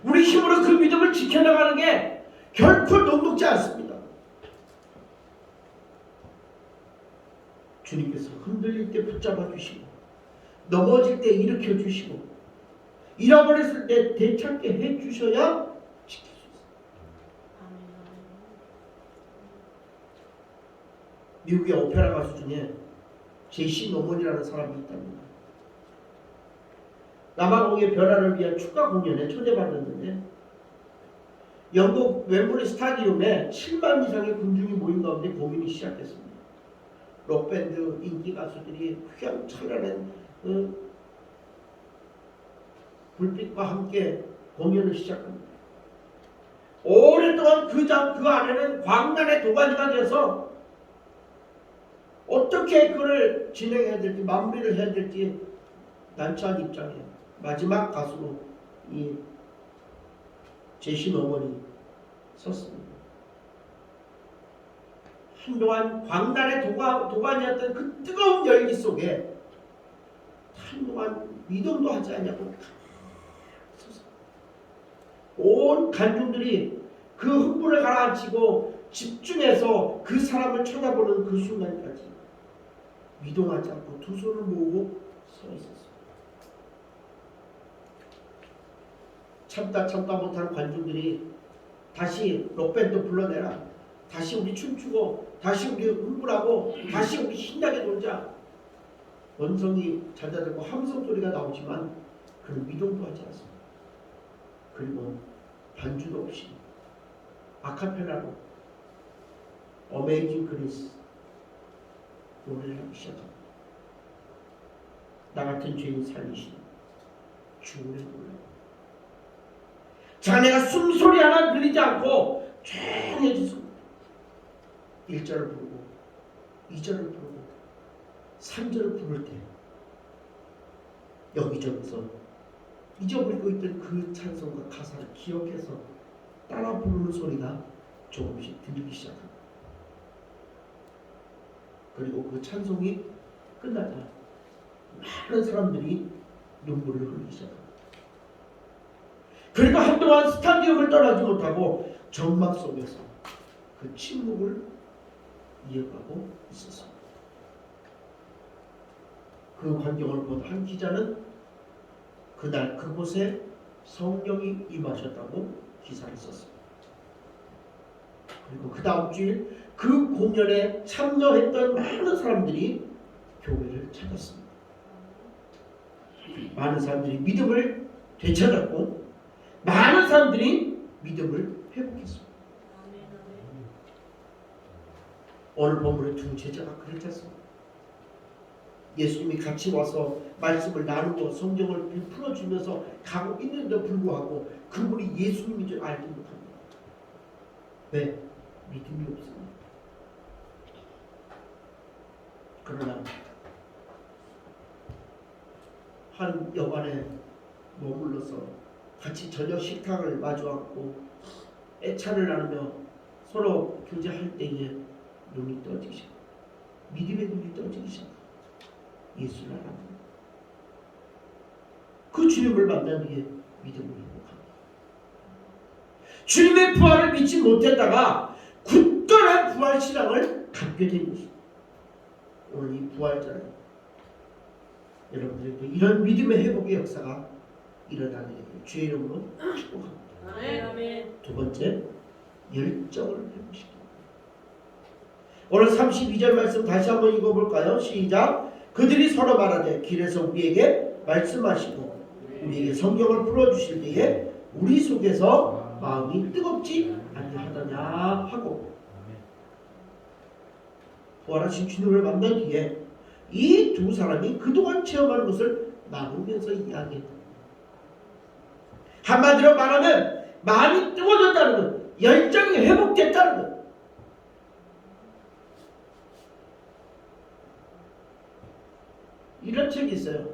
우리 힘으로 그 믿음을 지켜나가는 게 결코 녹록지 않습니다. 주님께서 흔들릴 때 붙잡아 주시고, 넘어질 때 일으켜 주시고, 잃어버렸을 때 되찾게 해 주셔야 지킬 수 있어요. 미국의 오페라 가수 중에 제시 노먼이라는 사람이 있답니다. 남아공의 변화를 위한 축가 공연에 초대받았는데 영국 웸블리 스타디움에 7만 이상의 군중이 모인 가운데 공연이 시작됐습니다. 록밴드 인기 가수들이 휘황찬란한 불빛과 함께 공연을 시작합니다. 오랫동안 그 안에는 광란의 도가니가 되어서 어떻게 그걸 진행해야 될지, 마무리를 해야 될지 난처한 입장이에요. 마지막 가수로 이 제시 노먼이 섰습니다. 한동안 광란의 도가니였던 그 뜨거운 열기 속에 한동안 미동도 하지 않냐고 서서 온 관중들이 그 흥분을 가라앉히고 집중해서 그 사람을 쳐다보는 그 순간까지 미동하지 않고 두 손을 모으고 서 있었습니다. 참다 못한 관중들이 다시 록밴드 불러내라, 다시 우리 춤추고, 다시 우리 흥분하고, 다시 우리 신나게 놀자. 원성이 잦아들고 함성 소리가 나오지만 그는 미동도 하지 않습니다. 그리고 반주도 없이 아카펠라로 어메이징 그리스 노래를 하기 시작합니다. 나 같은 죄인 살리시니 주의 노래. 자네가 숨소리 하나 들리지 않고 조용해졌습니다. 1절을 부르고 2절을 부르고 3절을 부를 때 여기저기서 잊어버리고 있던 그 찬송과 가사를 기억해서 따라 부르는 소리가 조금씩 들리기 시작합니다. 그리고 그 찬송이 끝나자 많은 사람들이 눈물을 흘리기 시작합니다. 그리고 한동안 스타디움을 떠나지 못하고 정막 속에서 그 침묵을 이어가고 있었습니다. 그 광경을 본 한 기자는 그날 그곳에 성령이 임하셨다고 기사를 썼습니다. 그리고 그 다음 주일 그 공연에 참여했던 많은 사람들이 교회를 찾았습니다. 많은 사람들이 믿음을 되찾았고 많은 사람들이 믿음을 회복했습니다. 오늘 본문의 두 제자가 그랬지 않습니까? 예수님이 같이 와서 말씀을 나누고 성경을 풀어주면서 가고 있는데도 불구하고 그분이 예수님인 줄 알지 못합니다. 왜? 믿음이 없습니다. 그러나 한 여관에 머물러서 같이 저녁 식탁을 마주하고 애찬을 나누며 서로 교제할 때에 눈이 떠지기 시작, 믿음의 눈이 떠지기 시작. 예수를 알아봅니다. 그 주님을 만난 뒤에 믿음을 회복합니다. 주님의 부활을 믿지 못했다가 굳건한 부활 신앙을 갖게 된 것입니다. 오늘 이 부활절에 여러분들에게 이런 믿음의 회복의 역사가 일어나는 주의 이름으로 축복합니다. 아멘. 두 번째, 열정을 회복시킵니다. 오늘 32절 말씀 다시 한번 읽어볼까요? 시작. 그들이 서로 말하되 길에서 우리에게 말씀하시고 우리에게 성경을 풀어주실 때에 우리 속에서 마음이 뜨겁지 아니하더냐 하고, 부활하신 주님을 만난 뒤에 이 두 사람이 그동안 체험한 것을 나누면서 이야기했다. 한마디로 말하면 마음이 뜨거워졌다는 것, 열정이 회복됐다는 것. 이런 책이 있어요.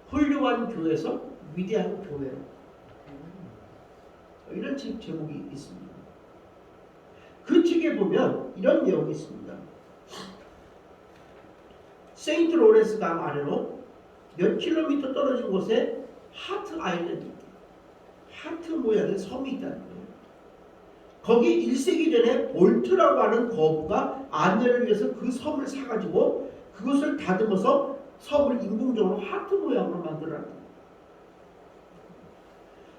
훌륭한 교회에서 위대한 교회로. 이런 책 제목이 있습니다. 그 책에 보면 이런 내용이 있습니다. 세인트 로렌스 강 아래로 몇 킬로미터 떨어진 곳에 하트 아일랜드, 하트 모양의 섬이 있다는 거예요. 거기 1세기 전에 볼트라고 하는 거부가 안내를 위해서 그 섬을 사가지고 그것을 다듬어서 섬을 인공적으로 하트 모양으로 만들어놨다.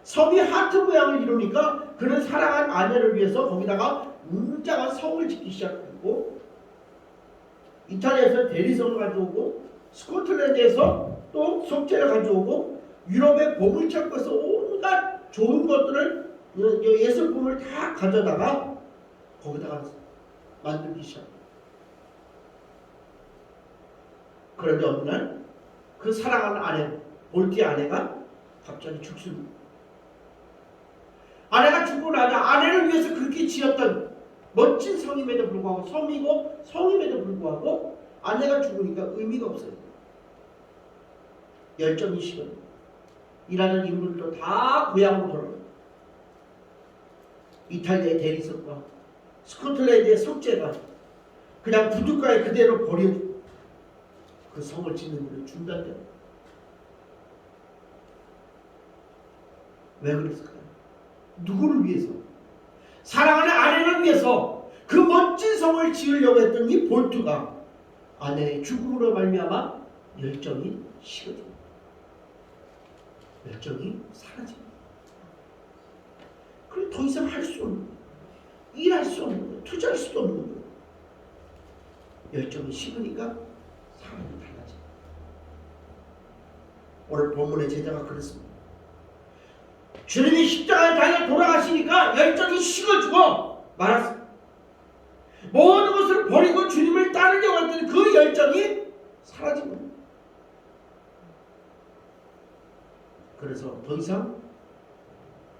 섬이 하트 모양을 이루니까 그는 사랑한 아내를 위해서 거기다가 웅장한 성을 짓기 시작했고, 이탈리아에서 대리석을 가져오고 스코틀랜드에서 또 석재를 가져오고 유럽의 보물창고에서 온갖 좋은 것들을 예술품을 다 가져다가 거기다가 만들기 시작합니다. 그런데 어느 날 그 사랑하는 아내, 볼트의 아내가 갑자기 죽습니다. 아내가 죽고 나자 아내를 위해서 그렇게 지었던 멋진 성임에도 불구하고, 섬이고 성임에도 불구하고 아내가 죽으니까 의미가 없어요. 열정이 식은 일하는 인물도 다 고향으로 돌아가요. 이탈리아의 대리석과 스코틀랜드의 석재가 그냥 부둣가에 그대로 버려지고 그 성을 짓는 일은 중단돼요. 왜 그랬을까요? 누구를 위해서? 사랑하는 아내를 위해서 그 멋진 성을 지으려고 했던 이 볼트가 아내의 죽음으로 말미암아 열정이 식어집니다. 열정이 사라집니다. 그리고 더 이상 할 수 없는 거예요. 일할 수 없는 거예요. 투자할 수도 없는 거예요. 열정이 식으니까 사람이 달라져요. 오늘 본문의 제자가 그랬습니다. 주님이 십자가에 달려 돌아가시니까 열정이 식어지고 말았습니다. 모든 것을 버리고 주님을 따르려고 했던 그 열정이 사라진 겁니다. 그래서 더 이상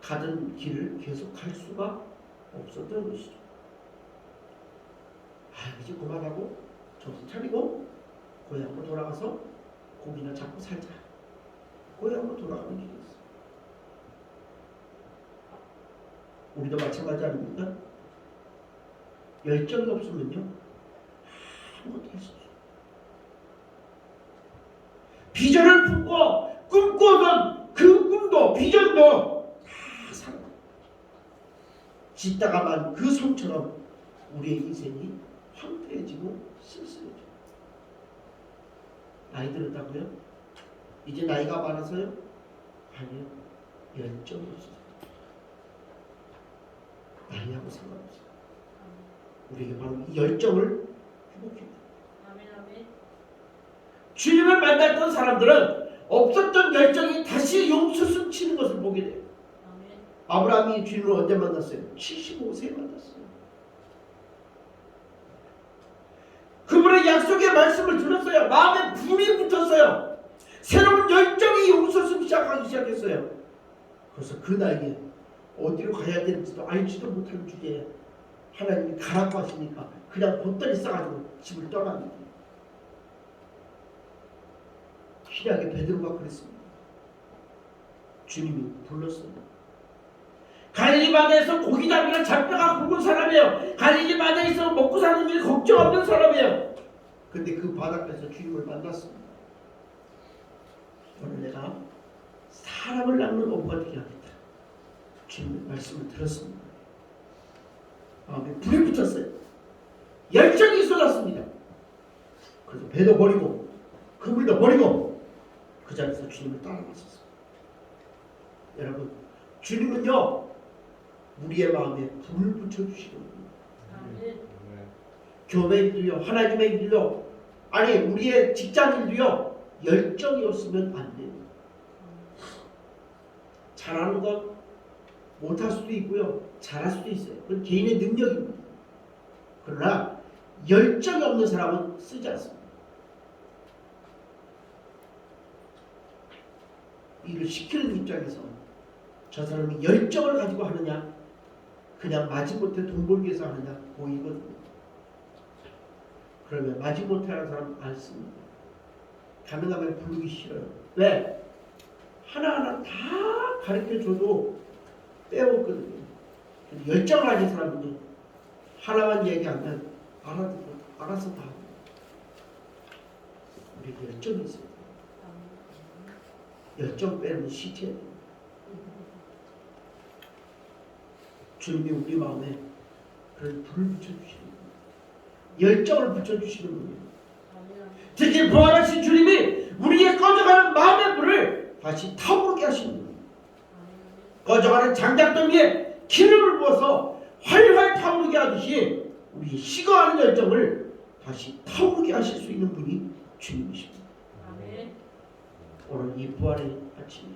가던 길을 계속 갈 수가 없었던 것이죠. 이제 그만하고 정신 차리고 고향으로 돌아가서 고기나 잡고 살자. 고향으로 돌아가는 길이었어요. 우리도 마찬가지 아닙니까? 열정이 없으면요 아무것도 할 수 없어요. 비전을 품고 꿈꾸던 그 꿈도 비전도 다 사라져. 짓다가만 그 성처럼 우리의 인생이 황폐해지고 쓸쓸해져. 나이 들었다고요? 이제 나이가 많아서요? 아니요. 열정이 없어요. 나이하고 상관없어요. 우리에게 바로 이 열정을 회복해야 돼요. 아멘 아멘. 주님을 만났던 사람들은 없었던 열정이 다시 용수순 치는 것을 보게 돼요. 아멘. 아브라함이 주님을 언제 만났어요? 75세에 만났어요. 그분의 약속의 말씀을 들었어요. 마음에 불이 붙었어요. 새로운 열정이 용서를 시작하기 시작했어요. 그래서 그 나이에 어디로 가야 되는지도 알지도 못하는 주제에 하나님이 가라고 하시니까 그냥 보따리 싸가지고 집을 떠납니다. 신약의 베드로가 그랬습니다. 주님이 불렀어요. 갈릴리 바다에서 고기 잡기를 잡혀가 굶은 사람이에요. 갈릴리 바다에서 먹고 사는 일 걱정 없는 사람이에요. 근데 그 바닷가에서 주님을 만났습니다. 오늘 내가 사람을 낳는 어부가 되게 하겠다. 주님의 말씀을 들었습니다. 마음에 불이 붙었어요. 열정이 쏟았습니다. 그래서 배도 버리고 그물도 버리고 그 자리에서 주님을 따라갔었어요. 여러분, 주님은요 우리의 마음에 불을 붙여주시거든요. 아멘. 교회 일도요, 하나님의 일도요, 아니 우리의 직장 일도요, 열정이 없으면 안 돼요. 잘하는 것 못할 수도 있고요, 잘할 수도 있어요. 그건 개인의 능력입니다. 그러나 열정이 없는 사람은 쓰지 않습니다. 일을 시키는 입장에서 저 사람이 열정을 가지고 하느냐, 그냥 마지못해 돈 벌기 위해서 하느냐 보이거든요. 그러면 마지못해 하는 사람 안 씁니다. 가능하면 부르기 싫어요. 왜? 하나하나 다 가르쳐줘도 빼먹거든요. 열정 가진 사람들이 하나만 얘기하면 알아서 다 하고. 우리 열정이 있어요. 열정 빼면 시체예요. 주님이 우리 마음에 그런 불을 붙여주시는 거예요. 열정을 붙여주시는 거예요. 특히 부활하신 주님이 우리의 꺼져가는 마음의 불을 다시 타오르게 하시는 거예요. 꺼져가는 장작더미에 기름을 부어서 활활 타오르게 하듯이 우리 식어가는 열정을 다시 타오르게 하실 수 있는 분이 주님이십니다. 오늘 이 부활의 아침에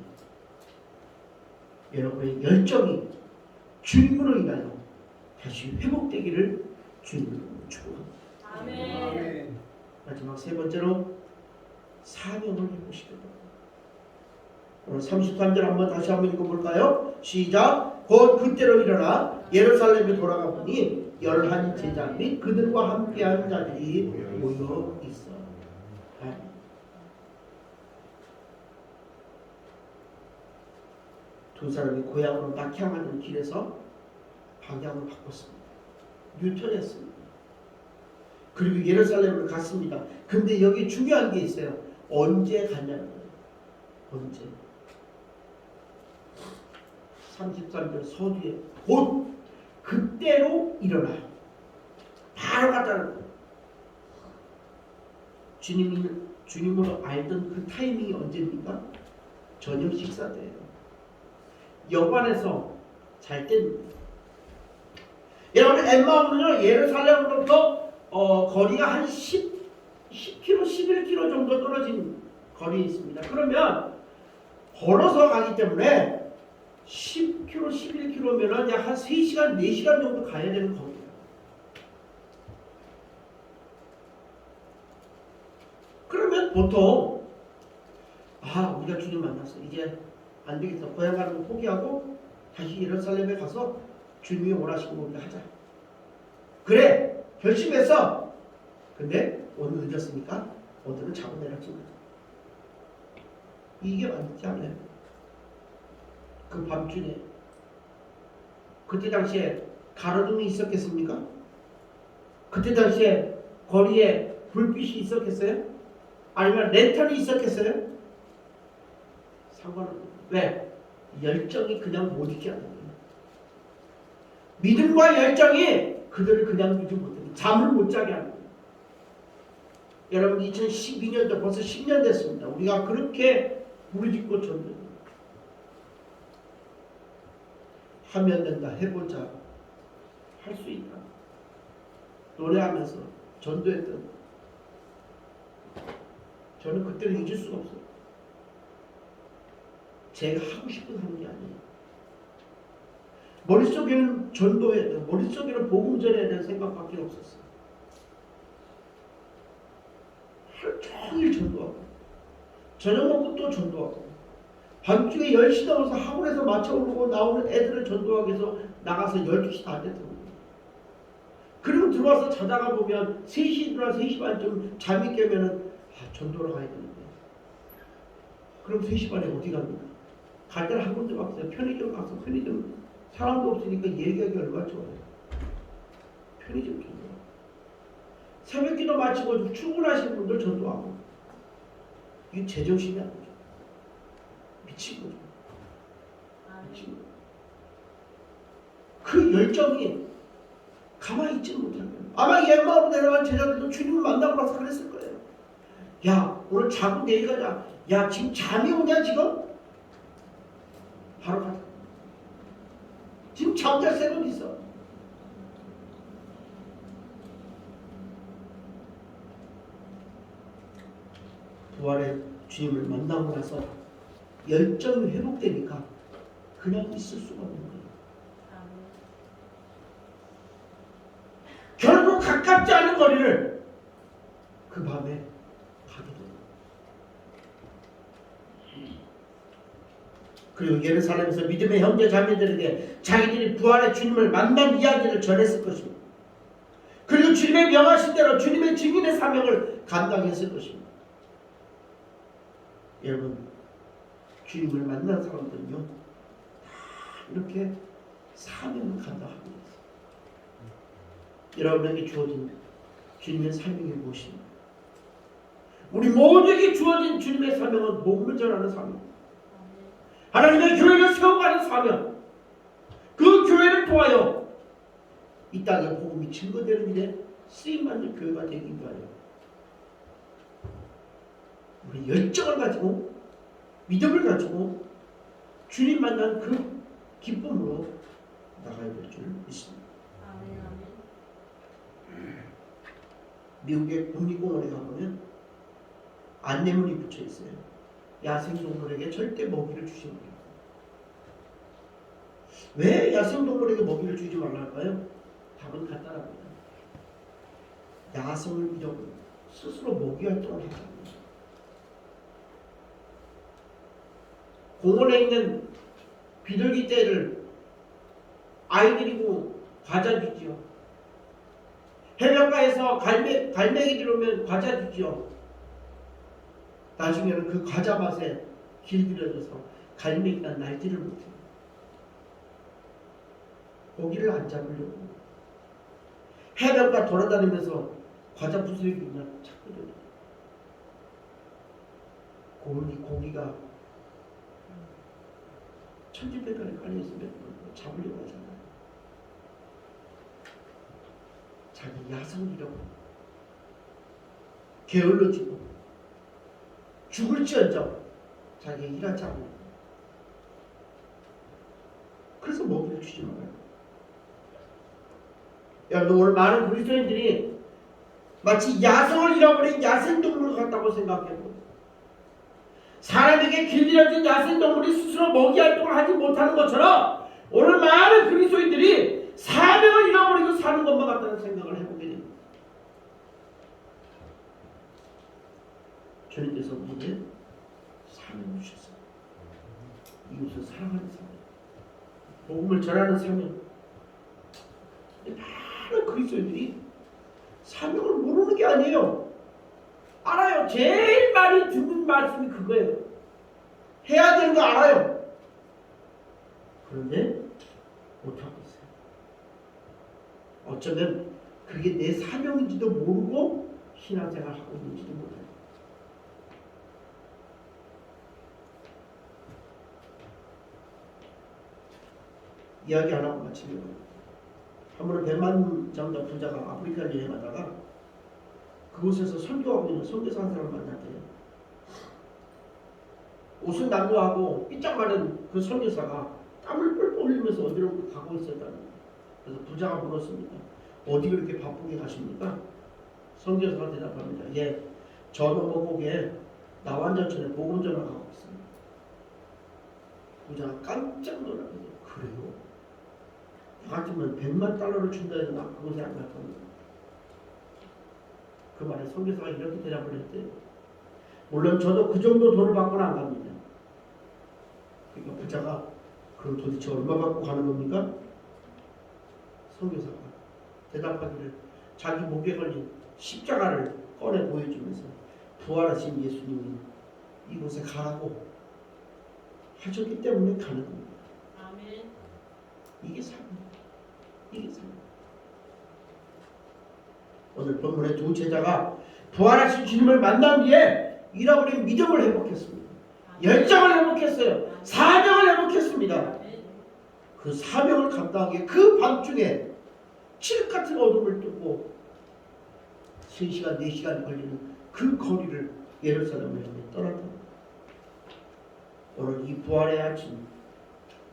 여러분의 열정이 주님으로 인하여 다시 회복되기를 주님으로 축복합니다. 아멘. 마지막 세 번째로 사명을 해보시기 바랍니다. 오늘 33절 한번 다시 한번 읽어볼까요? 시작. 곧 그때로 일어나 예루살렘에 돌아가 보니 11 제자 및 그들과 함께한 자들이 모여 있어. 두 사람이 고향으로 낙향하는 길에서 방향을 바꿨습니다. 유턴했습니다. 그리고 예루살렘을 갔습니다. 근데 여기 중요한 게 있어요. 언제 갔냐는 거예요. 언제? 33절 서두에 곧 그때로 일어나. 바로 갔다는 거예요. 주님으로 알던 그 타이밍이 언제입니까? 저녁 식사 때예요. 여관에서 잘 때입니다. 여러분 엠마오는요 예루살렘으로부터 거리가 한 10km, 11km 정도 떨어진 거리에 있습니다. 그러면 걸어서 가기 때문에 10km, 11km면 약 한 3시간, 4시간 정도 가야 되는 거리예요. 그러면 보통 우리가 주님 만났어. 이제 안 되겠어. 고향 가는 거 포기하고 다시 예루살렘에 가서 주님이 원하시는 거 우리가 하자. 그래 결심했어. 근데 오늘 늦었으니까 오늘은 자고 내려지 마자. 이게 맞지 않나요? 그 밤중에 그때 당시에 가로등이 있었겠습니까? 그때 당시에 거리에 불빛이 있었겠어요? 아니면 랜턴이 있었겠어요? 상관없어요. 왜? 열정이 그냥 못 있게 하는 거예요. 믿음과 열정이 그들을 그냥 두지 못해요. 잠을 못 자게 하는 거예요. 여러분 2012년도 벌써 10년 됐습니다. 우리가 그렇게 부르짖고 전도해요. 하면 된다. 해보자. 할 수 있다. 노래하면서 전도했던 저는 그때를 잊을 수가 없어요. 제가 하고 싶은 하는 게 아니에요. 머릿속에는 전도해야 돼요. 머릿속에는 복음 전해야 되는 생각밖에 없었어요. 하루 종일 전도하고 저녁 먹고 또 전도하고 밤중에 10시 넘어서 학원에서 마쳐 오르고 나오는 애들을 전도하기 위해서 나가서 12시 다 됐더라고요. 그리고 들어와서 자다가 보면 3시 들어와서 3시 반쯤 잠이 깨면은 전도를 가야 되는데 그럼 3시 반에 어디 갑니까? 갈 때는 한 군데 갔어요. 편의점 가서 편의점 사람도 없으니까 얘기하기 얼마나 좋아요. 편의점 전도. 새벽기도 마치고 출근하시는 분들 전도하고. 이게 제정신이 아니죠. 미친 거죠. 미친 거죠. 그 열정이 가만히 있지는 못하는 거예요. 아마 옛마을로 내려간 제자들도 주님을 만나고 나서 그랬을 거예요. 야 오늘 자고 내일 가자. 야 지금 잠이 오냐 지금? 바로 가자. 지금 잠잘 새벽 있어. 부활의 주님을 만나고 나서 열정이 회복되니까 그냥 있을 수가 없는 거예요. 결국 가깝지 않은 거리를 그 밤에 가게 됩니다. 그리고 예루살렘에서 믿음의 형제 자매들에게 자기들이 부활의 주님을 만난 이야기를 전했을 것입니다. 그리고 주님의 명하신 대로 주님의 증인의 사명을 감당했을 것입니다. 여러분 주님을 만난 사람들은요 다 이렇게 사명을 감당하고 있어요. 여러분에게 주어진 주님의 사명이 무엇입니까? 우리 모두에게 주어진 주님의 사명은 복음을 전하는 사명, 하나님의 교회를 세워가는 사명, 그 교회를 통하여 이 땅에 복음이 증거되는 일에 쓰임받는 교회가 되기 위하여 우리 열정을 가지고 믿음을 가지고 주님 만난 그 기쁨으로 나가야 될 줄 믿습니다. 아멘. 아멘. 미국의 국립공원에 가보면 안내문이 붙여 있어요. 야생동물에게 절대 먹이를 주지 말라. 왜 야생동물에게 먹이를 주지 말라 할까요? 답은 간단합니다. 야성을 믿어버리고 스스로 먹이 활동을 하는 겁니다. 공원에 있는 비둘기 떼를 아이들이고 과자 주지요. 해변가에서 갈매기들 오면 과자 주지요. 나중에는 그 과자 맛에 길들여져서 갈매기가 날지를 못해요. 고기를 안 잡으려고 해변가 돌아다니면서 과자 부스러기나 찾거든요. 고기가 천지백간에 깔려있으면 잡으려고 하잖아요. 자기 야성이라고 게을러지고 죽을지언정 자기 일하지 않고 그래서 먹이를 주지 말아요. 여러분 오늘 많은 그리스도인들이 마치 야성을 잃어버린 야생동물 같다고 생각해요. 사람에게 길들여진 야생동물이 스스로 먹이 활동을 하지 못하는 것처럼 오늘 많은 그리스도인들이 사명을 잃어버리고 사는 것만 같다는 생각을 해보게 됩니다. 주님께서 우리에게 사명을 주셨어요. 이웃을 사랑하는 사명, 복음을 전하는 사명. 많은 그리스도인들이 사명을 모르는 게 아니에요. 알아요. 제일 많이 듣는 말씀이 그거예요. 해야 되는 거 알아요. 그런데 못하고 있어요. 어쩌면 그게 내 사명인지도 모르고 신앙생활을 하고 있는지도 몰라요. 이야기 안 하고 마치려고. 한 번은 100만 정도 부자가 아프리카를 여행하다가 그곳에서 선교하고 있는 선교사 한 사람을 만났대요. 옷은 남루하고 삐짝 마른 그 선교사가 땀을 뻘뻘 흘리면서 어디로 가고 있었다는 거예요. 그래서 부자가 물었습니다. 어디 그렇게 바쁘게 가십니까? 선교사가 대답합니다. 예, 저 너머곡에 나완전천에 복음 전하고 있습니다. 부자가 깜짝 놀라거든요. 그래요? 나 같으면 100만 달러를 준다 해도 나 그곳에 안 갈 겁니다. 그 말에 선교사가 이렇게 대답을 했대요. 물론 저도 그 정도 돈을 받고는 안 갑니다. 그러니까 부자가 그럼 도대체 얼마 받고 가는 겁니까? 선교사가 대답하기를 자기 목에 걸린 십자가를 꺼내 보여주면서 부활하신 예수님이 이곳에 가라고 하셨기 때문에 가는 겁니다. 아멘. 이게 삶이에요. 이게 삶이에요. 오늘 본문의 두 제자가 부활하신 주님을 만난 뒤에 잃어버린 믿음을 회복했습니다. 열정을 회복했어요. 사명을 회복했습니다. 그 사명을 감당하기에 그 밤중에 칠흑 같은 어둠을 뚫고 3시간, 4시간 걸리는 그 거리를 예루살렘을 향해 떠났다. 오늘 이 부활의 아침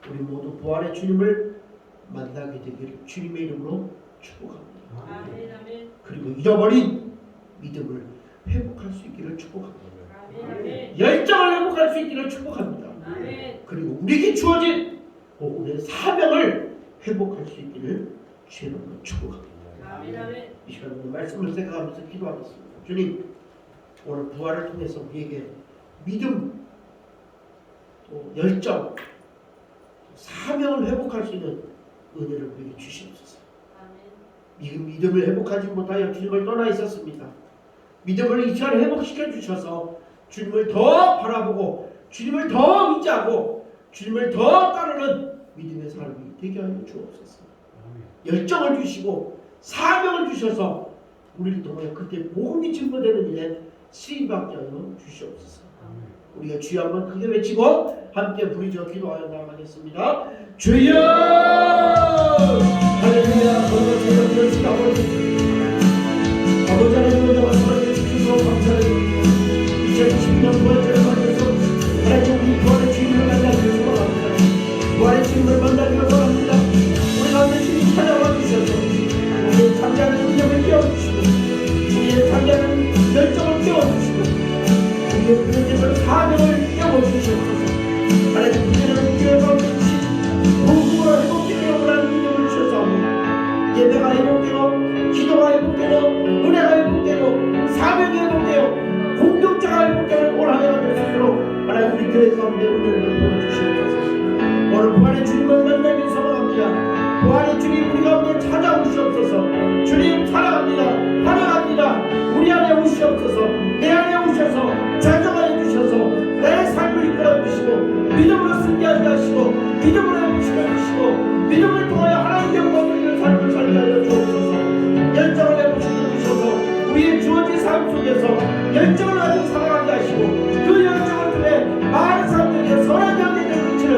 우리 모두 부활의 주님을 만나게 되기를 주님의 이름으로 축복합니다. 아멘. 아멘. 그리고 잃어버린 믿음을 회복할 수 있기를 축복합니다. 아멘. 열정을 회복할 수 있기를 축복합니다. 아멘. 그리고 우리에게 주어진 복음의 사명을 회복할 수 있기를 주의 이름으로 축복합니다. 아멘. 아멘. 이 시간에 말씀을 생각하면서 기도하겠습니다. 주님, 오늘 부활을 통해서 우리에게 믿음, 또 열정, 사명을 회복할 수 있는 은혜를 우리에게 주시옵소서. 믿음을 회복하지 못하여 주님을 떠나 있었습니다. 믿음을 이 시간에 회복시켜 주셔서 주님을 더 바라보고 주님을 더 의지하고 주님을 더 따르는 믿음의 삶이 되게 하여 주옵소서. 열정을 주시고 사명을 주셔서 우리를 통해 그때 복음이 증거되는 일에 쓰임받게 하여 주시옵소서. 우리가 주여 한번 크게 외치고 함께 부르짖어 기도하여 나가겠습니다. 주여! 할렐루야! 거룩한 주여 아버지 아버지 하나님 나와 사랑해 주셔서 감사드립니다. 2020년 부활절을 맞아서 하나님 우리 부활의 주님을 만나기를 소망합니다. 부활의 주님을 만나기를 원합니다. 우리 가운데 주님 찾아와 주셔서 우리의 잠자는 능력을 깨워주시고 우리의 잠자는 열정을 깨워주시고 우리의 부르짖는 사명을 깨워주시옵소서. 하나님 그대는 교회 가운데 주신 복음으로 회복되게 원하는 믿음을 주셔서 예배가 회복되고 기도가 회복되고 은혜가 회복되고 사명이 회복되고 공동체가 회복되는 올 한해가 될 수 있도록 하나님 우리 교회 가운데 은혜를 부어주시옵소서. 오늘 부활의 주님을 만나기 소망합니다. 부활의 주님 우리 가운데 찾아오시옵소서. 주님 사랑합니다. 환영합니다. 우리 안에 오시옵소서. 내 안에 오셔서 좌정하여 주셔서 나의 삶을 이끌어 주시고 믿음으로 승리하게 하시고 믿음으로 회복시켜 주시고 믿음을 통하여 하나님의 영광 돌리는 삶을 살게 하여 주옵소서. 열정을 회복시켜 주셔서 우리의 주어진 삶 속에서 열정을 가지고 살아가게 하시고 그 열정을 통해 많은 사람들에게 선한 영향력을 미치는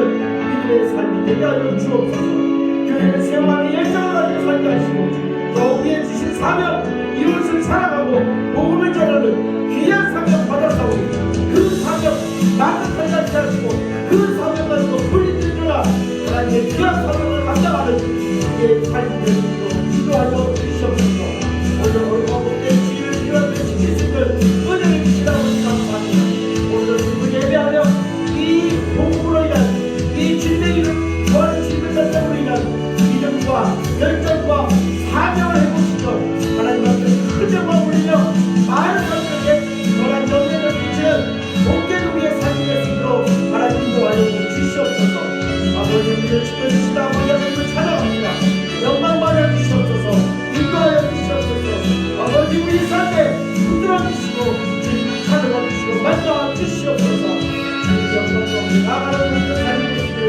믿음의 삶이 되게 하여 주옵소서. 교회를 세워가는 열정을 가지고 살게 하시고 또 우리의 주신 사명 이웃을 사랑하고 복음을 전하는 귀한 사명 받았사오니 그 사명 만족하게 하시고 그 사명 가지고 불리들으라 하나님의 귀한 사명을 감당하는 우리의 삶이 되시도록 기도하여 주시옵소서. 오늘 복된 주님을 필요한 지킬 수 있는 은혜를 주시라고 감사합니다. 오늘 주님을 예배하며 이 복음으로 인한 이 주님의 이름 부활의 주님을 만남으로 인한 믿음과 열정과 사명을 해보시죠. 하나님 앞에 큰 영광을 올리며 많은 사람들에게 선한 영향을 미치는 복된 우리의 삶이 될 수 있도록 하나님 인도하여 주시옵소서. 아버지 우리를 지켜주시다 아버지 하나님을 찬양합니다. 영광 받아 주시옵소서. 인도하여 주시옵소서. 아버지 우리 삶에 붙들어 주시고 주님을 찾아가 주시고 만나와 주시옵소서. 주님 영광과 나아가는 우리의 삶이 되시기를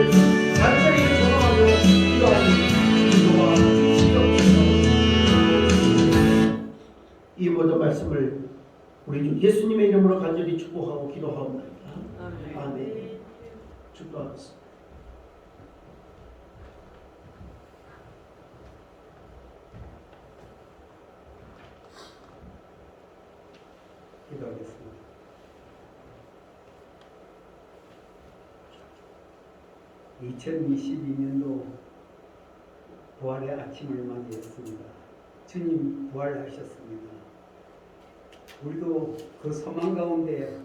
간절히 소망하며 기도하니 기도와 주시옵소서. 이 모든 말씀을 우리 주 예수님의 이름으로 간절히 축복하고 기도하옵나이다. 아멘. 축복하겠습니다. 기도하겠습니다. (2022년도) 부활의 아침을 맞이했습니다. 주님 부활하셨습니다. 우리도 그 소망 가운데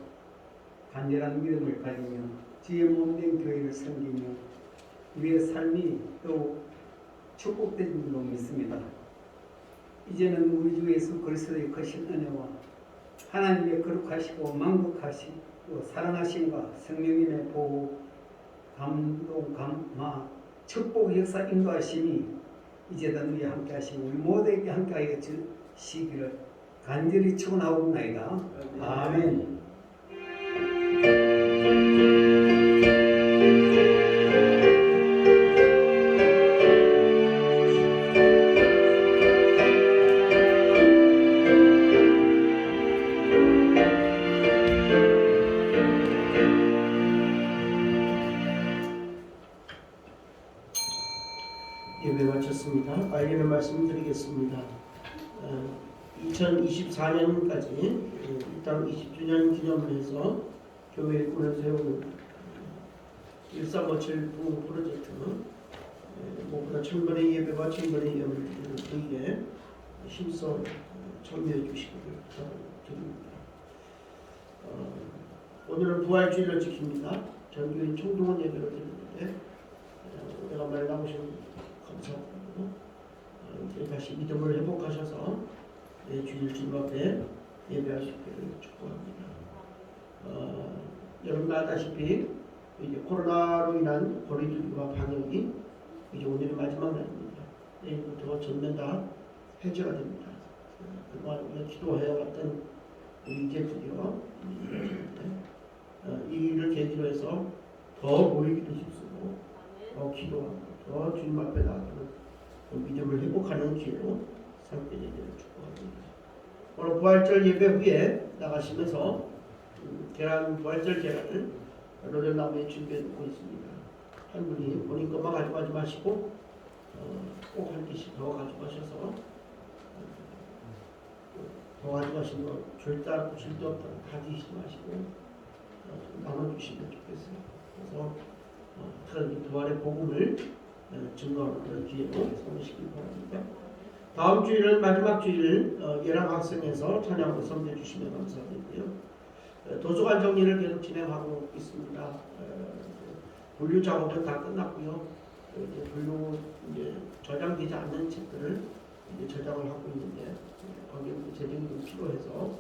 간절한 믿음을 가지며 주의 몸된 교회를 섬기며 우리의 삶이 또 축복된 줄로 믿습니다. 이제는 우리 주 예수 그리스도의 크신 은혜와 하나님의 거룩하시고 만국하시고 사랑하심과 성령님의 보호, 감동, 감화, 축복, 역사, 인도하심이 이제는 우리 함께 하시고 우리 모두에게 함께 하여 주시기를 간절히 축원하옵나이다. 아멘. 예배 마쳤습니다. 예배 말씀드리겠습니다. 2024년까지 일당 20주년 기념을 해서 교회의 꿈을 세우는 1357 부흥 프로젝트 무엇보다 1000번의 예배와 1000번의 예언을 드리는 그 일에 힘써 참여해 주시기를 부탁드립니다. 오늘은 부활주일을 지킵니다. 전교인 총동원 예배를 드리는데 내가 말 나오신 감사하고 다시 믿음을 회복하셔서 주일 주님 앞에 예배하시기를 축복합니다. 여러분 아다시피 이제 코로나로 인한 거리두기와 방역이 이제 오늘이 마지막 날입니다. 내일부터 전면 다 해제가 됩니다. 그동안 우리가 기도해왔던 우리 이제 드디어 이 일을 계기로 해서 더 모이기도 힘쓰고 기도하면서 주님 앞에 나아가는 믿음을 회복하는 기회로 삼게 되기를 축복합니다. 오늘 부활절 예배 후에 나가시면서 부활절 계란을 노련나무에 준비해 놓고 있습니다. 한 분이 본인 것만 가져가지 마시고 꼭 한 개씩 더 가져가셔서 더 가져가시는 거 절대 없다 다 드시지 마시고 나눠주시면 좋겠어요. 그래서 특별히 부활의 복음을 증거하는 기회로 삼으시기 바랍니다. 다음 주일은 마지막 주일 예랑학생에서 찬양으로 섬겨 주시면 감사드리고요. 도서관 정리를 계속 진행하고 있습니다. 분류 작업은 다 끝났고요. 이제 분류 이제 저장되지 않는 책들을 이제 저장을 하고 있는데 거기에 재정이 좀 필요해서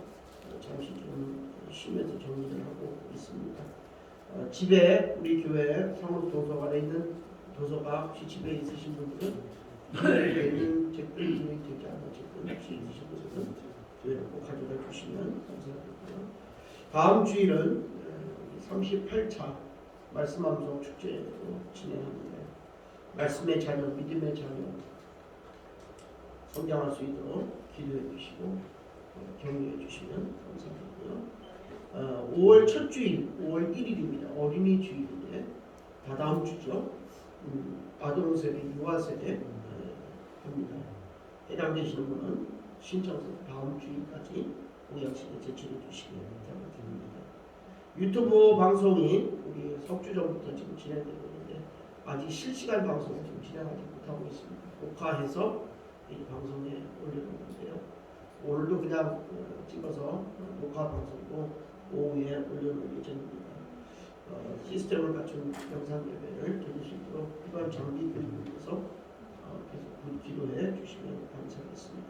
잠시 좀 쉬면서 정리를 하고 있습니다. 집에 우리 교회 성북 도서관에 있는 도서가 혹시 집에 있으신 분들은 이메일에 있는 책들 진행되지 않은 책들 혹시 있으신 분들은 교회에 꼭 가져다 주시면 감사드리고요. 다음 주일은 38차 말씀 암송 축제로 진행합니다. 말씀의 자녀, 믿음의 자녀 성장할 수 있도록 기도해 주시고 격려해 주시면 감사드리고요. 5월 첫 주일, 5월 1일입니다. 어린이 주일인데 다다음 주죠. 아동세대, 유아세대 합니다. 해당되시는 분은 신청서 다음 주일까지 공약실에 제출해 주시면 부탁드립니다. 유튜브 방송이 우리 석주 전부터 지금 진행되고 있는데 아직 실시간 방송을 지금 진행하지 못하고 있습니다. 녹화해서 이 방송에 올려놓는데요. 오늘도 그냥 찍어서 녹화 방송도 오후에 올려놓을 예정입니다. 시스템을 갖춘 영상 예배를 드릴 수 있도록 필요한 장비들을 위해서 계속 기도해 주시면 감사하겠습니다.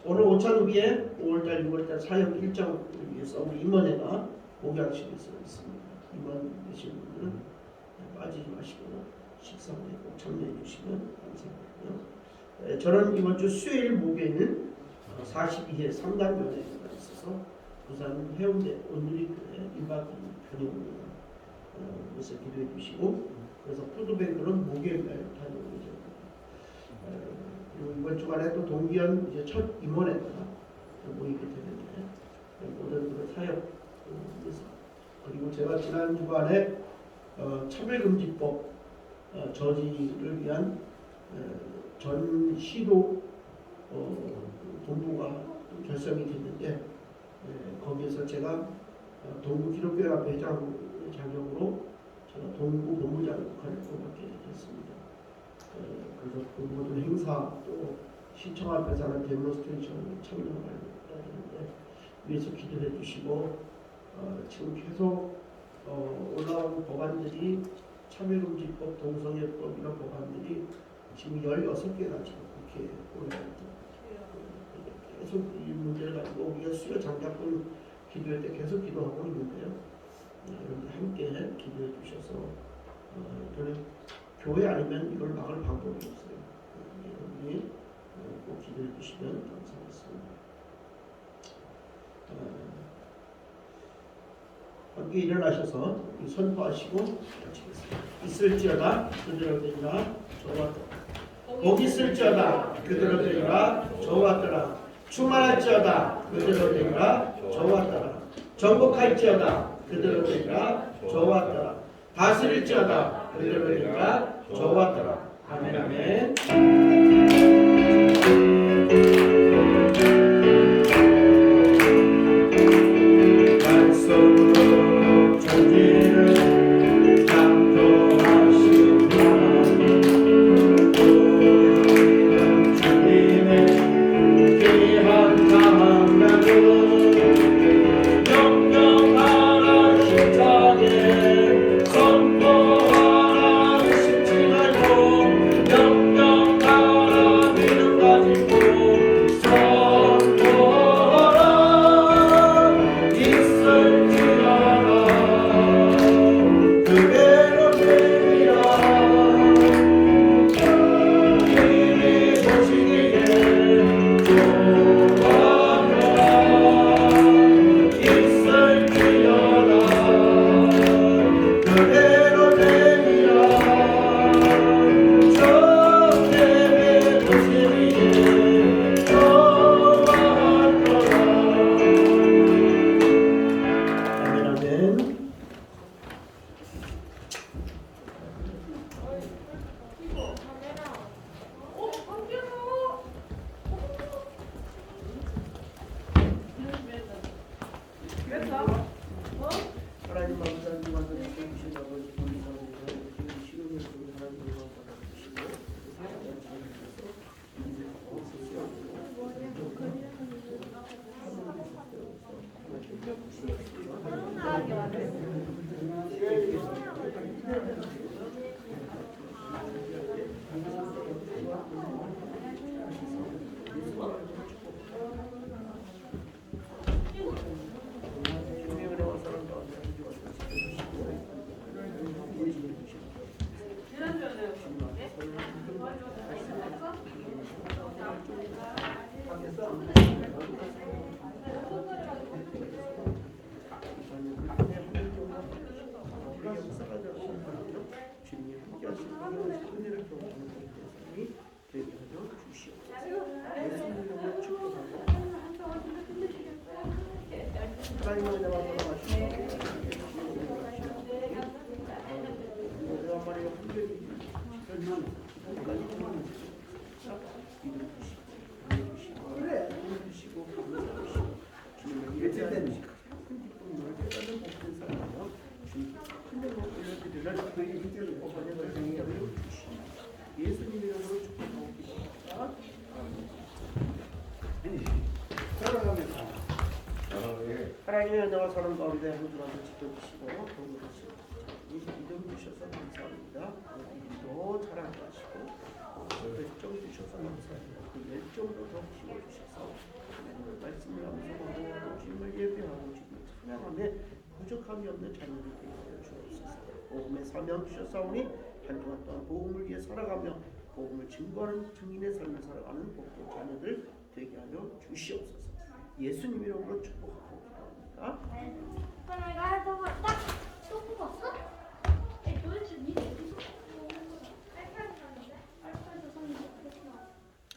오늘 오찬후기에 5월달, 6월달 사역 일정을 위해서 우리 임원회가 목양실에 있습니다. 임원 되신 분들은 빠지지 마시고 식사에 꼭 참여해 주시면 감사하고요. 저는 이번 주 수요일, 목요일 42회 상담연회가 있어서 부산 해운대 온누리교회 1박 2일 다녀옵니다. 그래서 기도해 주시고 그래서 푸드뱅크는 목요일날 다녀올 예정입니다. 그리고 이번 주간에 또 동기현 이제 첫 임원회가 모이게 되는데 모든 그 사역 위해서 그리고 제가 지난 주간에 차별금지법 저지를 위한 전 시도 본부가 결성이 됐는데 거기에서 제가 동구 기독교회 회장 자격으로 제가 동구 본부장 역할을 맡게 됐습니다. 그래서 그 모든 행사 또 시청 앞에서 하는 데몬스트레이션에 참여를 해야 되는데 위에서 기도해 주시고 지금 계속 올라온 법안들이 차별금지법, 동성애법 이런 법안들이 지금 16개가 지금 국회에 올라왔죠. 계속 이 문제를 가지고 우리가 수요 장작분 기도회 때 계속 기도하고 있는데요. 여러분들 함께 기도해 주셔서 저는 교회 아니면 이걸 막을 방법이 없어요. 여러분이 꼭 기도해 주시면 감사하겠습니다. 함께 일어나셔서 선포하시고 마치겠습니다. 있을지어다 그대로 되리라 저와 복 있을지어다 그대로 되리라 저와 떠라 충만할지어다 그대로 되리라 저와 떠라 정복할지어다 그대로 되리라 저와 떠라 다스릴지어다 그대로 되리라 저와 떠라 아멘 아멘. 선포하라, 쉽지 말고 영영하라. 하나님 아버지 하나님 완전 주신 아버지 감사합니다. 이 시간을 통해 하나님을 받아주시고 주님이 함께 하시는 은혜를 경험하는 대상이 되게 하여 주시옵소서. 예수님을 축복하고 하나님의 은혜와 사랑하시고 내가 말이야 흔들리지 끝까지 믿음 주시고 그래 주시고 감사하시고 주님의 일을 하시고 큰 기쁨을 깨닫는 복된 사람이여 주님 흔들고 올려드리는 그의 인생을 번역을 행하여 주시고 예수님 이름으로 축복하고 계십니다. 살아가면서 하나님의 은혜와 사랑 가운데 한 주간도 지켜주시고 도움주시고 믿음 주셔서 감사합니다. 더 자라게 하시고 열정 주셔서 감사합니다. 그 열정도 더 키워주셔서 하나님의 말씀을 암송하고 주님을 예배하고 주님을 찬양하며 부족함이 없는 자녀들 되게 하여 주옵소서. 복음의 사명 주셨사오니 한 주간 동안 복음을 위해 살아가며 복음을 증거하는 증인의 삶을 살아가는 복된 자녀들 되게 하여 주시옵소서. 예수님 이름으로 축복하고 기도합니다. 내가 또 뽑았어?